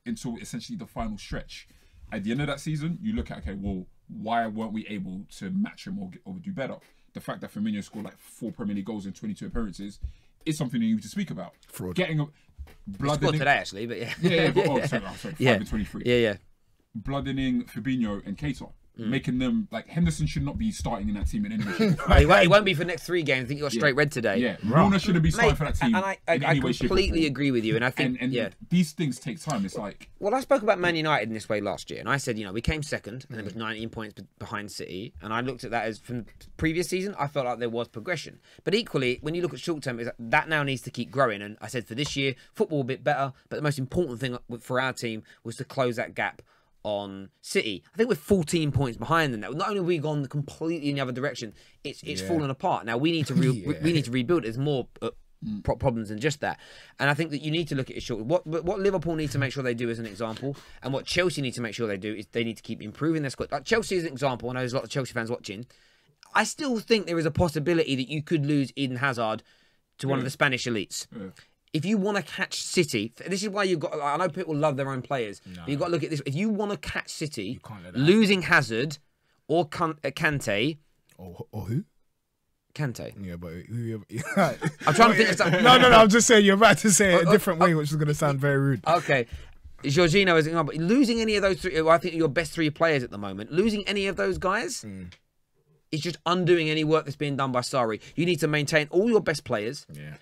until essentially the final stretch? At the end of that season, you look at, okay, well, why weren't we able to match him or do better? The fact that Firmino scored like 4 Premier League goals in 22 appearances is something you need to speak about. Fraud. Getting a blood today, actually, but yeah. Sorry, 5 and 23. Yeah. Bloodening Fabinho and Keita. Making them, like, Henderson should not be starting in that team in any way. He won't be for the next 3 games. I think he got straight red today. Yeah, Rona shouldn't be starting for that team. And I completely agree with you. And I think, these things take time. It's like... Well, I spoke about Man United in this way last year. And I said, we came second and there was 19 points behind City. And I looked at that as, from previous season, I felt like there was progression. But equally, when you look at short term, that now needs to keep growing. And I said for this year, football a bit better. But the most important thing for our team was to close that gap on City. I think we're 14 points behind them now. Not only have we gone completely in the other direction, it's fallen apart. Now we need to we need to rebuild. There's more problems than just that. And I think that you need to look at it short. What Liverpool need to make sure they do as an example, and what Chelsea need to make sure they do, is they need to keep improving their squad. Like Chelsea as an example, I know there's a lot of Chelsea fans watching. I still think there is a possibility that you could lose Eden Hazard to one of the Spanish elites. If you want to catch City, this is why you've got... I know people love their own players, but you've got to look at this. If you want to catch City, losing Hazard or Kante... Or who? Kante. Yeah, but who... I'm trying to think of something. No, I'm just saying you're about to say it a different way, which is going to sound very rude. Okay. Jorginho is an example. Losing any of those 3... I think your best 3 players at the moment. Losing any of those guys is just undoing any work that's being done by Sarri. You need to maintain all your best players. Yeah.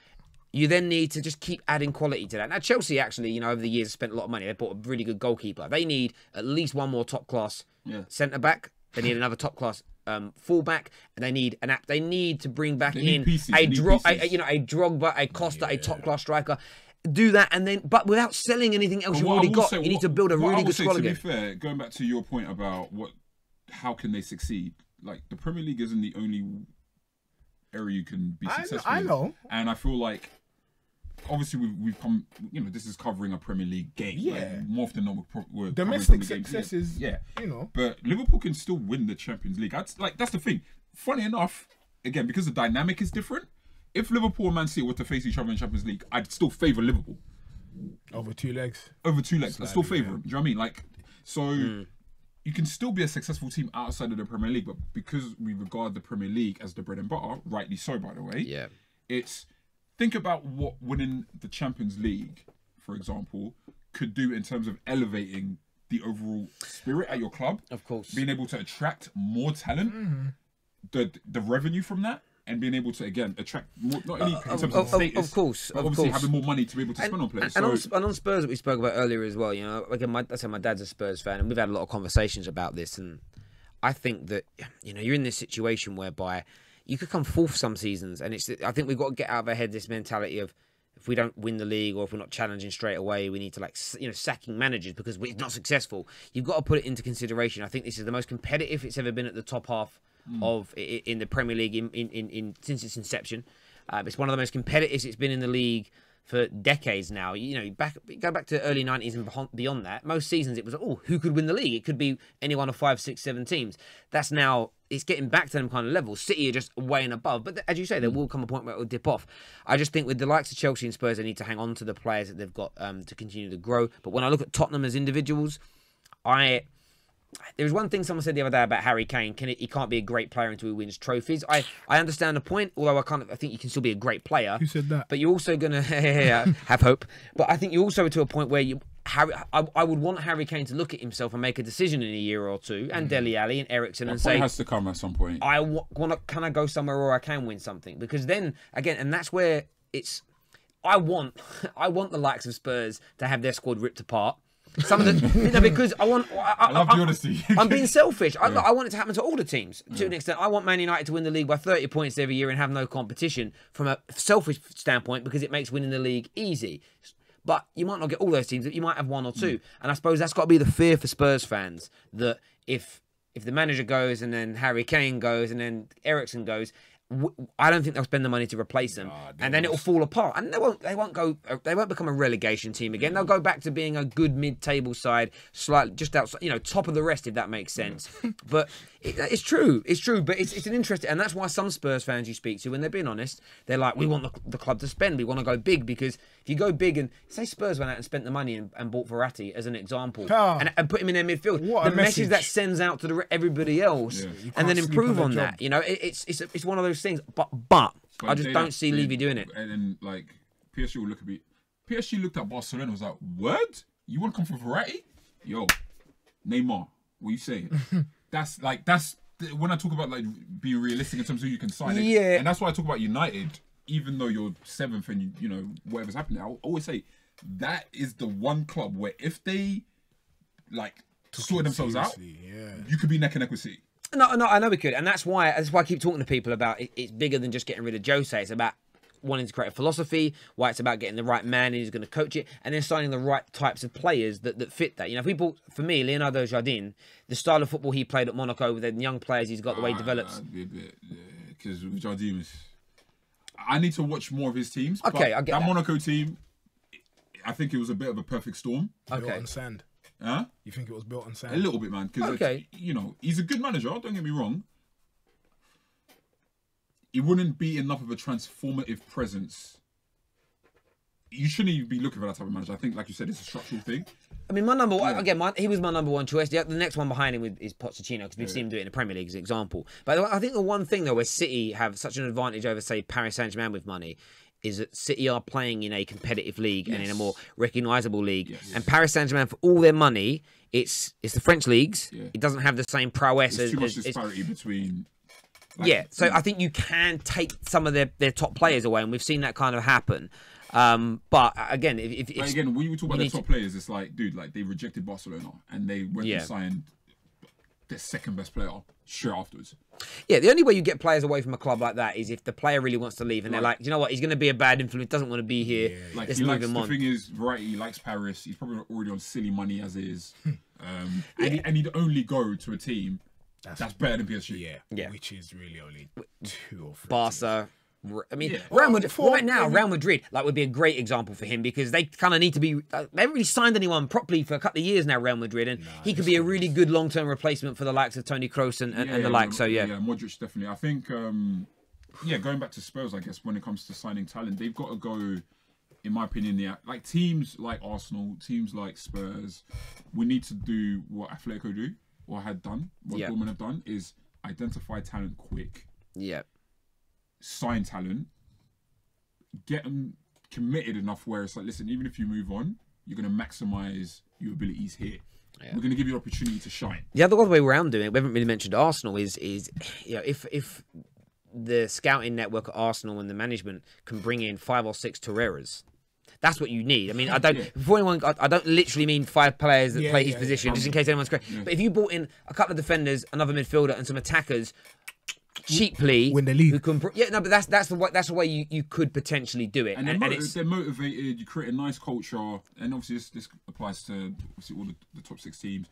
You then need to just keep adding quality to that. Now, Chelsea actually, over the years, have spent a lot of money. They bought a really good goalkeeper. They need at least one more top-class centre-back. They need another top-class full-back. And they need They need to bring back in a Drogba, a Costa, a top-class striker. Do that, and then, but without selling anything else you've already got. You need to build a really good squad again. To be fair, going back to your point about how can they succeed? Like, the Premier League isn't the only area you can be successful. I know. In. And I feel like, obviously, we've come. You know, this is covering a Premier League game. Yeah. Like, more often than not, we're domestic success is. Yeah. You know. But Liverpool can still win the Champions League. That's the thing. Funny enough, again, because the dynamic is different. If Liverpool and Man City were to face each other in Champions League, I'd still favour Liverpool. Over two legs. I'd still favour them. Do you know what I mean? Like, so you can still be a successful team outside of the Premier League, but because we regard the Premier League as the bread and butter, rightly so, by the way. Yeah. It's think about what winning the Champions League, for example, could do in terms of elevating the overall spirit at your club. Of course. Being able to attract more talent, the revenue from that, and being able to, again, attract more, not only in terms of status, of course, but obviously having more money to be able to spend on players. And on Spurs that we spoke about earlier as well, you know, again, I said my dad's a Spurs fan, and we've had a lot of conversations about this, and I think that, you know, you're in this situation whereby you could come fourth some seasons, and I think we've got to get out of our head this mentality of, if we don't win the league or if we're not challenging straight away, we need to, like, you know, sacking managers because we're not successful. You've got to put it into consideration. I think this is the most competitive it's ever been at the top half of in the Premier League since its inception. It's one of the most competitive it's been in the league for decades now. You know, go back to early 90s and beyond that. Most seasons it was, who could win the league? It could be any one of 5, 6, 7 teams. That's now, it's getting back to them kind of levels. City are just way and above. But as you say, there will come a point where it will dip off. I just think with the likes of Chelsea and Spurs, they need to hang on to the players that they've got to continue to grow. But when I look at Tottenham as individuals, there was one thing someone said the other day about Harry Kane. He can't be a great player until he wins trophies. I understand the point, although I think you can still be a great player. Who said that? But you're also going to have hope. But I think you're also to a point where I would want Harry Kane to look at himself and make a decision in a year or two, and Dele Alli and Eriksen, and say, it has to come at some point. Can I go somewhere where I can win something? Because then, again, and that's where it's, I want the likes of Spurs to have their squad ripped apart. Some of the, because I love the honesty. I'm being selfish. I want it to happen to all the teams to an extent. I want Man United to win the league by 30 points every year and have no competition from a selfish standpoint, because it makes winning the league easy. But you might not get all those teams. You might have one or two. And I suppose that's got to be the fear for Spurs fans, that if the manager goes and then Harry Kane goes and then Eriksen goes, I don't think they'll spend the money to replace them, and then it will fall apart. And they won't become a relegation team again. They'll go back to being a good mid-table side, slightly just outside, you know, top of the rest, if that makes sense. But it's true. But it's an interesting, and that's why some Spurs fans you speak to, when they're being honest, they're like, we want the club to spend. We want to go big, because if you go big, and say Spurs went out and spent the money and bought Verratti as an example, and put him in their midfield, the message that sends out to everybody else, and then improve on that. You know, it's one of those things. But I just don't see Levy doing it. And then, like, PSG will look at me. PSG looked at Barcelona and was like, "What? You want to come for Verratti? Yo, Neymar, what are you saying?" that's when I talk about, like, being realistic in terms of who you can sign. Yeah. And that's why I talk about United. Even though you're 7th and you know whatever's happening, I always say that is the one club where if they, like, sort themselves out, you could be neck and neck with City. No, I know we could, and that's why I keep talking to people about it's bigger than just getting rid of Jose. It's about wanting to create a philosophy, why it's about getting the right man who's going to coach it, and then signing the right types of players that fit that. You know, if we bought, for me, Leonardo Jardim, the style of football he played at Monaco with the young players he's got, the way he develops. Because Jardim is, I need to watch more of his teams. Okay, I get that. Monaco team, I think it was a bit of a perfect storm. Okay. On sand. Huh? You think it was built on sand? A little bit, man. Because, you know, he's a good manager, don't get me wrong. He wouldn't be enough of a transformative presence. You shouldn't even be looking for that type of manager. I think, like you said, it's a structural thing. I mean, my number one, again, he was my number one choice. The next one behind him is Pochettino, because we've seen him do it in the Premier League as an example. But I think the one thing, though, where City have such an advantage over, say, Paris Saint-Germain with money, is that City are playing in a competitive league and in a more recognisable league. And Paris Saint-Germain, for all their money, it's the French leagues. It doesn't have the same prowess. There's too much disparity between... so I think you can take some of their top players away, and we've seen that kind of happen. But again, when you talk about their top players, it's like, dude, like, they rejected Barcelona and they went and signed their second best player straight afterwards. Yeah, the only way you get players away from a club like that is if the player really wants to leave, and they're like, you know what, he's going to be a bad influence, doesn't want to be here. Like, let's move him on. The thing is, he likes Paris. He's probably already on silly money as is, and he'd only go to a team That's better than PSG. Yeah. Which is really only 2 or 3. Barca. I mean, Real Madrid, right now, Real Madrid would be a great example for him because they kind of need to be. They haven't really signed anyone properly for a couple of years now, Real Madrid, and he could be a really good long-term replacement for the likes of Toni Kroos and the like. So yeah, Modric definitely. I think, going back to Spurs, I guess when it comes to signing talent, they've got to go, in my opinion, like teams like Arsenal, teams like Spurs, we need to do what Atletico do or had done, what Dortmund have done, is identify talent quick. Yeah. Sign talent, get them committed enough where it's like, listen, even if you move on, you're going to maximize your abilities here. Yeah. We're going to give you an opportunity to shine. The other way around doing it, we haven't really mentioned Arsenal, is if the scouting network at Arsenal and the management can bring in 5 or 6 Torreiras, that's what you need. I mean, I don't literally mean 5 players that play his position, just in case anyone's correct. But if you brought in a couple of defenders, another midfielder, and some attackers cheaply, win the league. But that's the way you could potentially do it. And they're motivated. You create a nice culture, and obviously this applies to obviously all the top 6 teams.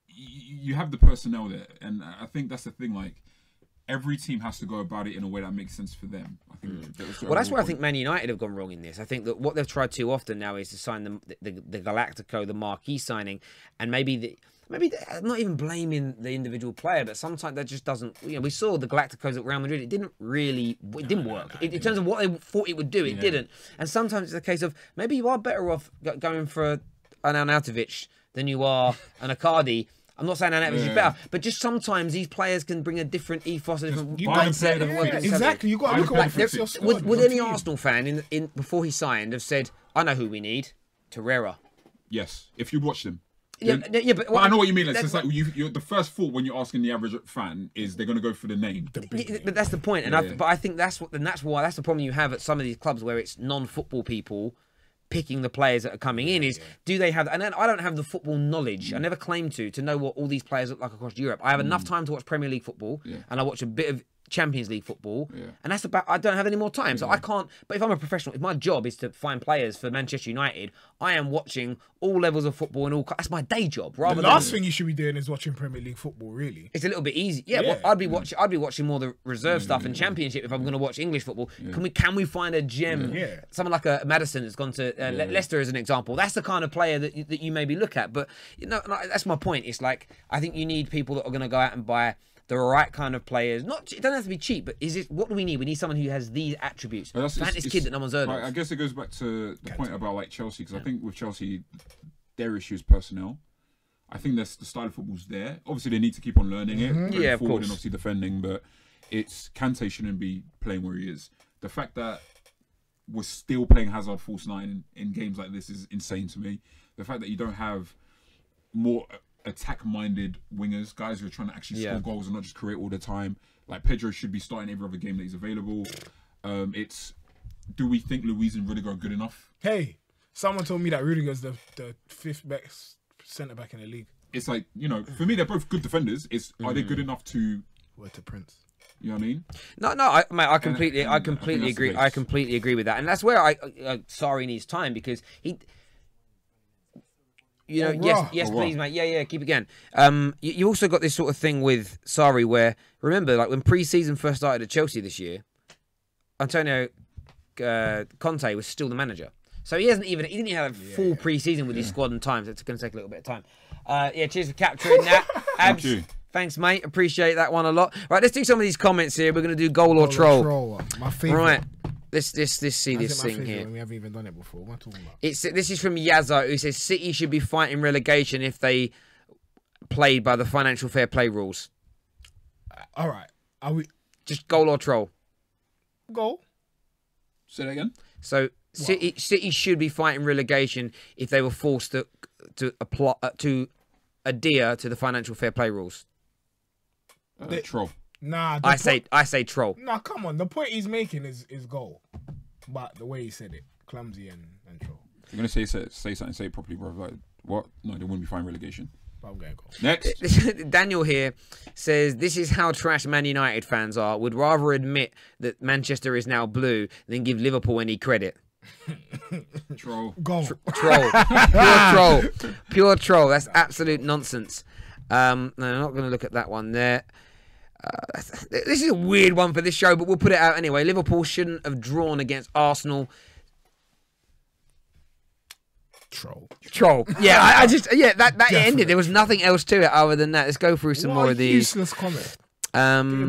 You have the personnel there, and I think that's the thing. Like, every team has to go about it in a way that makes sense for them. I think. That's where I think Man United have gone wrong in this. I think that what they've tried too often now is to sign the Galactico, the marquee signing, and maybe I'm not even blaming the individual player, but sometimes that just doesn't. We saw the Galacticos at Real Madrid. It didn't work. In terms of what they thought it would do, it didn't. And sometimes it's a case of maybe you are better off going for an Arnautovic than you are an Icardi. I'm not saying Arnautovic is better, but just sometimes these players can bring a different ethos, a different mindset. Exactly. You got to look at what's your squad. Would any Arsenal fan in before he signed have said, "I know who we need, Torreira"? Yes, if you watch them. But I know what you mean. It's like you're the first thought when you're asking the average fan is they're going to go for the name. But that's the point, and but I think that's the problem you have at some of these clubs where it's non-football people picking the players that are coming in. Do they have? And then I don't have the football knowledge. I never claimed to know what all these players look like across Europe. I have enough time to watch Premier League football, and I watch a bit of Champions League football, and that's about. I don't have any more time, so I can't. But if I'm a professional, if my job is to find players for Manchester United, I am watching all levels of football and all. That's my day job. The last thing you should be doing is watching Premier League football. Really, it's a little bit easy. Well, I'd be watching more the reserve stuff and Championship if I'm going to watch English football. Can we find a gem? Someone like a Maddison that's gone to Leicester as an example. That's the kind of player that you maybe look at. But that's my point. It's like I think you need people that are going to go out and buy the right kind of players. It doesn't have to be cheap, but what do we need? We need someone who has these attributes. This kid that no one's heard of. I guess it goes back to the point about like Chelsea, because I think with Chelsea, their issue is personnel. I think the style of football's there. Obviously, they need to keep on learning it, of forward course, and obviously defending. But Kante shouldn't be playing where he is. The fact that we're still playing Hazard false 9 in games like this is insane to me. The fact that you don't have more attack-minded wingers, guys who are trying to actually score goals and not just create all the time. Like Pedro should be starting every other game that he's available. Do we think Luiz and Rudiger are good enough? Hey, someone told me that Rudiger's the 5th best centre-back in the league. It's like, for me, they're both good defenders. Are they good enough to... Word to Prince. You know what I mean? No, I completely agree. I completely agree with that, and that's where Sarri needs time, because he... yes, please, mate. Yeah, keep it going. You also got this sort of thing with Sarri where, remember, like when pre-season first started at Chelsea this year, Antonio Conte was still the manager. So he didn't even have a full pre-season with his squad and time. So it's going to take a little bit of time. Cheers for capturing that. Abs, thanks, mate. Appreciate that one a lot. Right, let's do some of these comments here. We're going to do goal or troll. My favourite. Right. Let's see this thing here. We haven't even done it before. What am I talking about? This is from Yazza, who says City should be fighting relegation if they played by the financial fair play rules. All right. Are we just goal or troll? Goal. Say that again. So City should be fighting relegation if they were forced to apply to adhere to the financial fair play rules. Troll. Nah, I say troll. Nah, come on. The point he's making is goal, but the way he said it, clumsy and troll. If you're gonna say something, say it properly, bro. Like, what? No, they wouldn't be fine relegation. But I'm gonna go. Next. Daniel here says this is how trash Man United fans are. Would rather admit that Manchester is now blue than give Liverpool any credit. Troll. Goal. Troll. Pure troll. That's absolute nonsense. No, I'm not going to look at that one there. This is a weird one for this show, but we'll put it out anyway. Liverpool shouldn't have drawn against Arsenal. Troll. Yeah, I just that ended. There was nothing else to it other than that. Let's go through some more of these. Useless comment.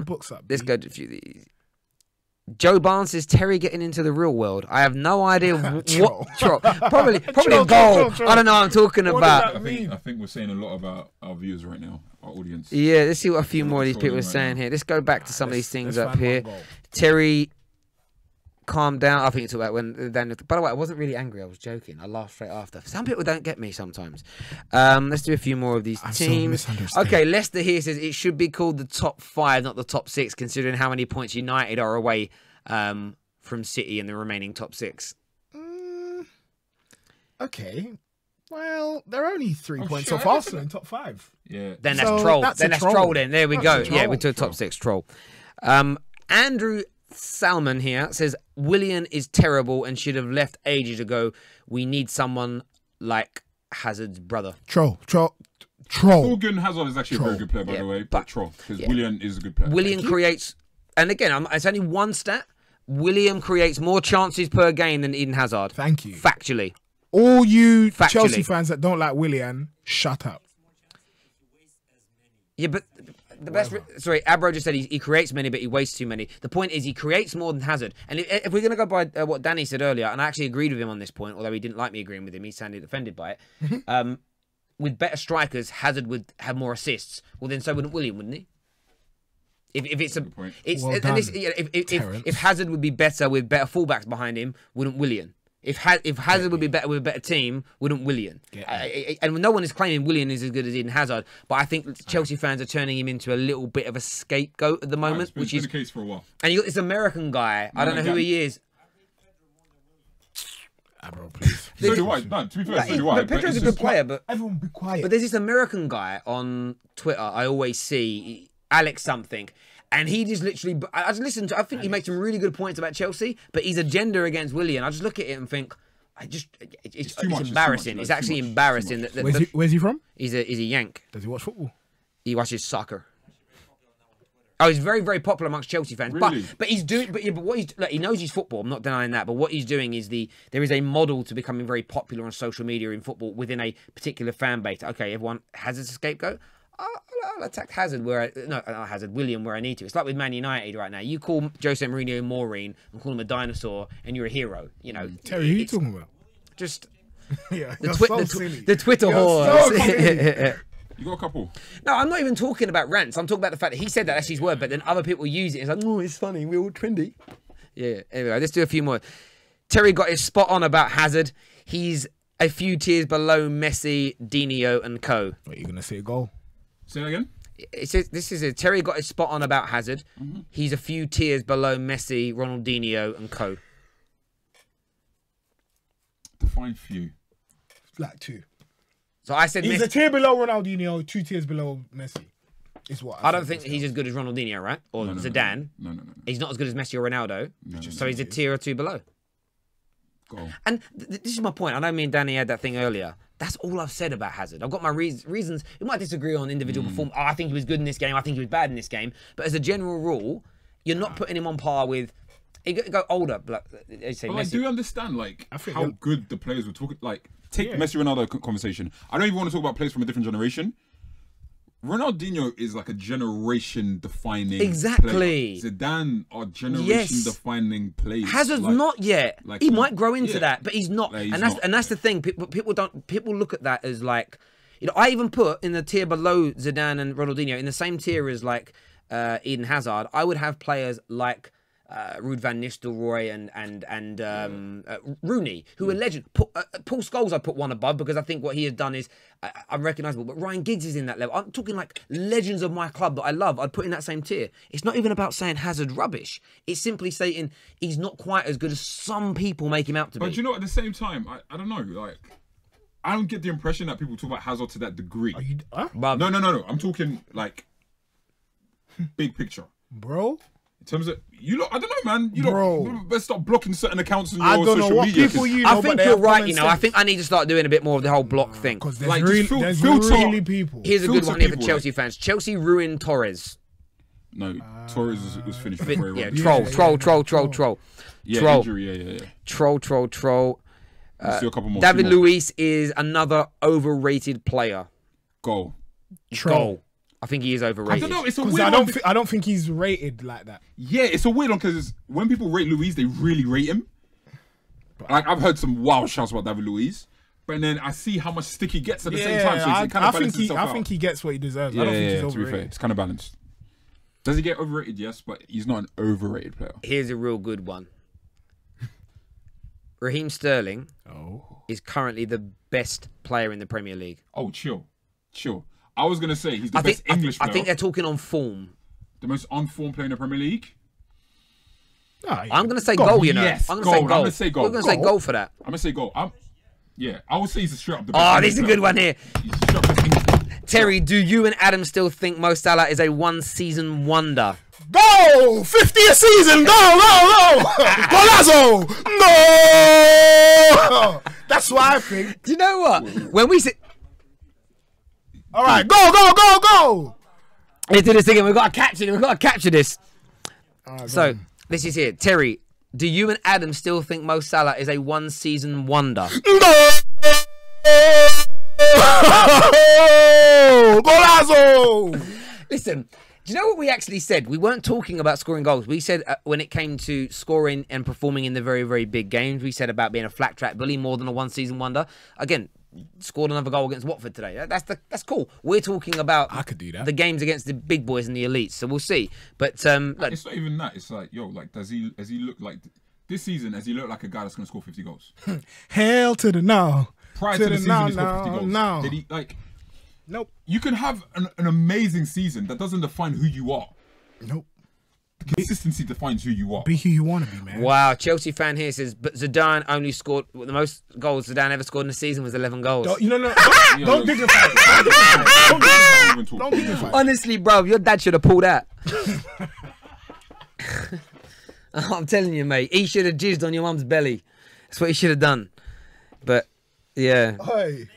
Books up, let's go to a few of these. Joe Barnes says Terry getting into the real world. I have no idea what troll. Probably a goal. I don't know what I'm talking about. I think we're saying a lot about our viewers right now, our audience. Yeah, let's see what a few more of these people are saying here. Let's go back to some of these things up here. Terry, calm down. I think it's about when Daniel. By the way, I wasn't really angry. I was joking. I laughed straight after. Some people don't get me sometimes. Let's do a few more of these teams. Okay, Leicester here says it should be called the top 5, not the top 6, considering how many points United are away from City in the remaining top 6. Okay. Well, they're only 3 points off Arsenal in top 5. Yeah. Then that's troll. Then that's troll. Then there we go. Yeah, we took top 6 troll. Andrew Salmon here says Willian is terrible and should have left ages ago. We need someone like Hazard's brother. Troll. Thorgan Hazard is actually a very good player, by the way, but troll, because Willian is a good player. Willian creates, and again, it's only one stat. Willian creates more chances per game than Eden Hazard. Thank you. Factually. All you Chelsea fans that don't like Willian, shut up. Yeah, but the best. Sorry, Abro just said he creates many, but he wastes too many. The point is he creates more than Hazard. And if we're going to go by what Danny said earlier, and I actually agreed with him on this point, although he didn't like me agreeing with him, he sounded offended by it. With better strikers, Hazard would have more assists. Well, then so wouldn't Willian, wouldn't he? If it's a, it's well and this, if Hazard would be better with better fullbacks behind him, wouldn't Willian? If Hazard would be better with a better team, wouldn't Willian? And no one is claiming Willian is as good as Eden Hazard, but I think Chelsea fans are turning him into a little bit of a scapegoat at the moment, which is the case for a while. And you got this American guy. I don't know who he is. Bro, please. So do I. No, to be fair, so do I. Pedro's a good player, but everyone be quiet. But there's this American guy on Twitter I always see, Alex something. And he just literally, I just listen to, I think he makes some really good points about Chelsea, but his agenda against Willian, I just look at it and think, it's embarrassing. It's actually embarrassing. Where's he from? He's a Yank. Does he watch football? He watches soccer. Oh, he's very, very popular amongst Chelsea fans. Really? But he's doing, but what he's, look, he knows he's football. I'm not denying that. But what he's doing is there is a model to becoming very popular on social media in football within a particular fan base. Okay, everyone has a scapegoat. I'll attack Hazard William where I need to. It's like with Man United right now. You call Jose Mourinho Maureen and call him a dinosaur, and you're a hero. You know, Terry, who are you talking about? Just yeah, the Twitter whore. You got a couple. No, I'm not even talking about rants. I'm talking about the fact that he said that's his word, but then other people use it. It's like, oh, it's funny. We're all trendy. Yeah. Anyway, let's do a few more. Terry got his spot on about Hazard. He's a few tiers below Messi, Dino, and co. What, you gonna say a goal? Say that again. It says this is it. Terry got his spot on about Hazard. He's a few tiers below Messi, Ronaldinho, and co. Define few. Like 2. So I said he's a tier below Ronaldinho, 2 tiers below Messi. Is what I don't think he's as good as Ronaldinho, right? Or Zidane. No. He's not as good as Messi or Ronaldo. So he's a tier or 2 below. Goal. And this is my point. I know me and Danny had that thing earlier. That's all I've said about Hazard. I've got my reasons. We might disagree on individual performance. Oh, I think he was good in this game. I think he was bad in this game. But as a general rule, you're not putting him on par with. You go older. Like, say I do understand like how good the players were talking. Like take Messi Ronaldo conversation. I don't even want to talk about players from a different generation. Ronaldinho is like a generation-defining player. Zidane are generation-defining players. Hazard's not yet. Like, he might grow into that, but he's not. Like, and that's the thing. People look at that as like, you know, I even put in the tier below Zidane and Ronaldinho in the same tier as like Eden Hazard. I would have players like Ruud van Nistelrooy and Rooney, who are legends. Paul Scholes I put one above because I think what he has done is unrecognisable. But Ryan Giggs is in that level. I'm talking like legends of my club that I love. I'd put in that same tier. It's not even about saying Hazard rubbish. It's simply saying he's not quite as good as some people make him out to be. But you know, at the same time, I don't know. Like, I don't get the impression that people talk about Hazard to that degree. Are you? No. I'm talking like big picture, bro. In terms of you lot, I don't know, man. You Bro. lot better start blocking certain accounts on your I don't know social what media. people 'cause you know, I but think they you're have right. common You know, I sense. think I need to start doing a bit more of the whole block thing. Because there's Like, just there's filter. really people. Here's a good filter one here for people, Chelsea fans. Chelsea ruined Torres. No, Torres was finished before he Yeah, won. troll. Yeah, Troll. injury, yeah. Troll. Let's do a couple more. David two more. Luiz is another overrated player. Goal. Goal. I think he is overrated. I don't know. It's a Because weird. I don't think he's rated like that. Yeah, it's a weird one because when people rate Luiz, they really rate him. Like I've heard some wild shouts about David Luiz, but then I see how much stick he gets at the same time. So it kind of balances itself out. I think he gets what he deserves. Yeah, I don't think he's to be fair, overrated. it's kind of balanced. Does he get overrated? Yes, but he's not an overrated player. Here's a real good one. Raheem Sterling is currently the best player in the Premier League. Oh, chill. I was gonna say he's the best English player. I think they're talking on form. The most on-form player in the Premier League. I'm going to say goal, you know. Yes, I'm going to say goal. We're going to say goal for that. I'm gonna say goal. Yeah, I would say he's a straight up the Oh, best. this is a good one here. He's straight up the English player.Ry, do you and Adam still think Mo Salah is a one-season wonder? Go! 50 a season! Go! Golazo! No! That's what I think. Do you know what? When we say... All right, go! Let's do this again. We've got to capture this. So, this is here. Terry, do you and Adam still think Mo Salah is a one-season wonder? No! Golazo! Listen, do you know what we actually said? We weren't talking about scoring goals. We said when it came to scoring and performing in the very, very big games, we said about being a flat track bully more than a one-season wonder. Again, scored another goal against Watford today. That's cool. We're talking about I could do that. The games against the big boys and the elites. So we'll see. But look, It's not even that. It's like, has he look like this season? Has he looked like a guy that's gonna score 50 goals? Hell to the no. Prior to the season, he scored 50 goals. No. Did he like? Nope. You can have an amazing season that doesn't define who you are. Nope. The consistency defines who you are. Be who you want to be, man. wow, Chelsea fan here says, but Zidane only scored the most goals Zidane ever scored in a season was 11 goals. Don't dignify it. Don't dignify it. Honestly, bro, your dad should have pulled out. I'm telling you, mate. He should have jizzed on your mum's belly. That's what he should have done. But, yeah. Hey.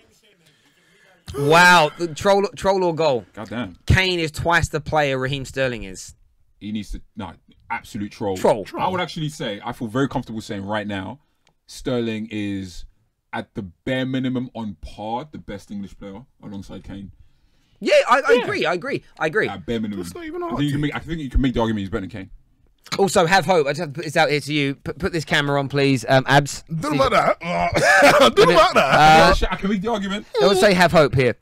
Wow. Troll or goal? Goddamn. Kane is twice the player Raheem Sterling is. He needs to absolute troll. Troll. I would actually say I feel very comfortable saying right now, Sterling is at the bare minimum on par the best English player alongside Kane. Yeah, I agree. At bare minimum. That's not even a I hot think you can make the argument he's better than Kane. Also, have hope. I just have to put this out here to you. Put this camera on, please, Abs. Do about that. Do about that. I can make the argument. I would say have hope here.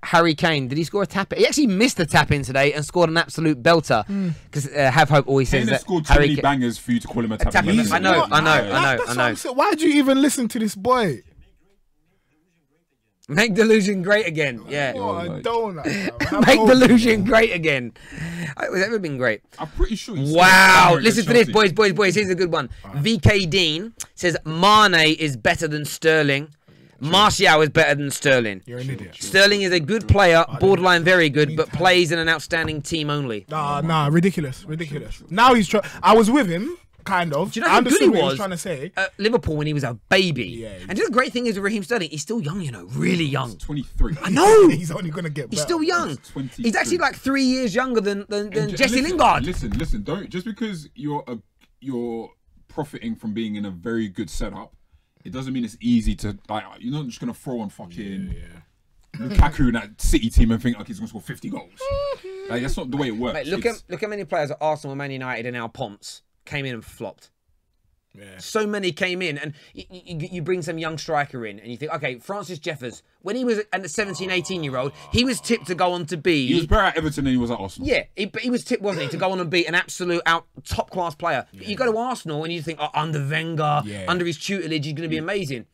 Harry Kane, did he score a tap? He actually missed the tap in today and scored an absolute belter. Because have hope always Kane says has that scored too Harry many bangers for you to call him a tap. I know. That's what I'm saying. Why do you even listen to this boy? Make delusion great again. Yeah. Oh, I don't know. Make delusion great again. It's ever been great. I'm pretty sure he's Wow. Listen to this, boys. Here's a good one. VK Dean says Mane is better than Sterling. Martial is better than Sterling. You're an idiot. Sterling is a good player, borderline very good, but plays in an outstanding team only. Nah, ridiculous. Now he's trying. I was with him, kind of. Do you know I how good he understood what was? Trying to say. At Liverpool when he was a baby. Yeah. And just the great thing is with Raheem Sterling, he's still young, really young. 23. I know. He's only gonna get better. He's still young. 23. He's actually like 3 years younger than Jesse Lingard. Listen. Don't just because you're profiting from being in a very good setup, it doesn't mean it's easy to like. You're not just gonna throw on fucking Lukaku in that City team and think, okay, he's gonna score 50 goals. Like that's not the way it works. Mate, look how many players at Arsenal and Man United and now Ponce came in and flopped. Yeah. So many came in, and you bring some young striker in, and you think, okay, Francis Jeffers, when he was a 17, 18-year-old, he was tipped to go on to be... He was better at Everton than he was at Arsenal. Yeah, he was tipped, wasn't he, to go on and be an absolute top-class player. But you go to Arsenal and you think, under Wenger, under his tutelage, he's going to be amazing.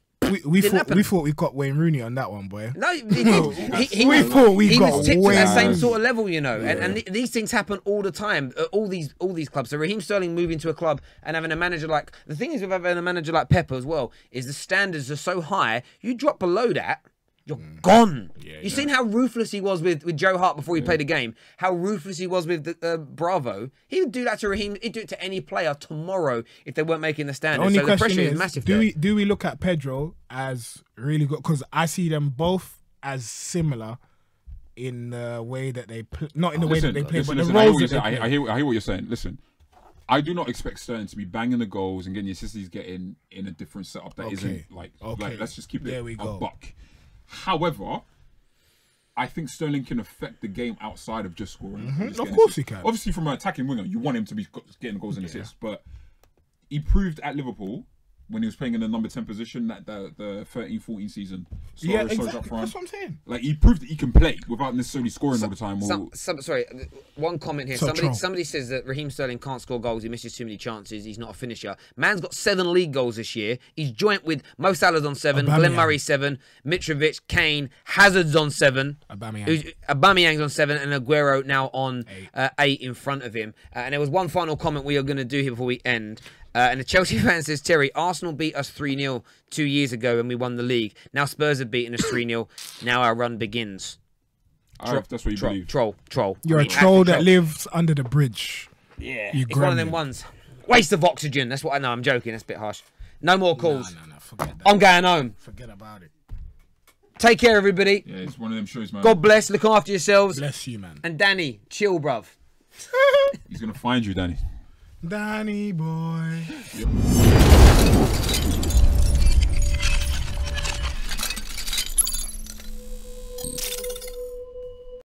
We thought we got Wayne Rooney on that one, boy. No, he did. He We thought we got was tipped to that Wayne. same sort of level, you know. And these things happen all the time. All these clubs. So Raheem Sterling moving to a club and having a manager like the thing is with having a manager like Pep as well is the standards are so high. You drop below that, you're gone. Yeah, You seen how ruthless he was with Joe Hart before he played the game? How ruthless he was with Bravo? He would do that to Raheem. He'd do it to any player tomorrow if they weren't making the standard. So the pressure is massive. Do we look at Pedro as really good? Because I see them both as similar in the way that they play. Not in the way that they play, but the roles that they play. I hear what you're saying. Listen. I do not expect Sterling to be banging the goals and getting the assists he's getting in a different setup that isn't like let's just keep it a buck. However, I think Sterling can affect the game outside of just scoring. Of course he can. Obviously, from an attacking winger, you want him to be getting goals and assists, but he proved at Liverpool when he was playing in the number 10 position that the 13-14 season. Exactly. That's what I'm saying. Like, he proved that he can play without necessarily scoring all the time. Sorry, one comment here. Somebody says that Raheem Sterling can't score goals. He misses too many chances. He's not a finisher. Man's got 7 league goals this year. He's joint with Mo Salah's on 7, Glenn Murray 7, Mitrovic, Kane, Hazard's on 7, Aubameyang's on 7, and Aguero now on 8 in front of him. And there was one final comment we are going to do here before we end. And the Chelsea fan says, Terry, Arsenal beat us 3-0 2 years ago and we won the league. Now Spurs have beaten us 3-0. Now our run begins. That's what you believe. Troll. You're a troll that lives under the bridge. Yeah. It's one of them ones. Waste of oxygen. That's what I know. I'm joking. That's a bit harsh. No more calls. No, forget that. I'm going home. Forget about it. Take care, everybody. Yeah, it's one of them shows, man. God bless. Look after yourselves. Bless you, man. And Danny, chill, bruv. He's going to find you, Danny. Danny boy. Yep.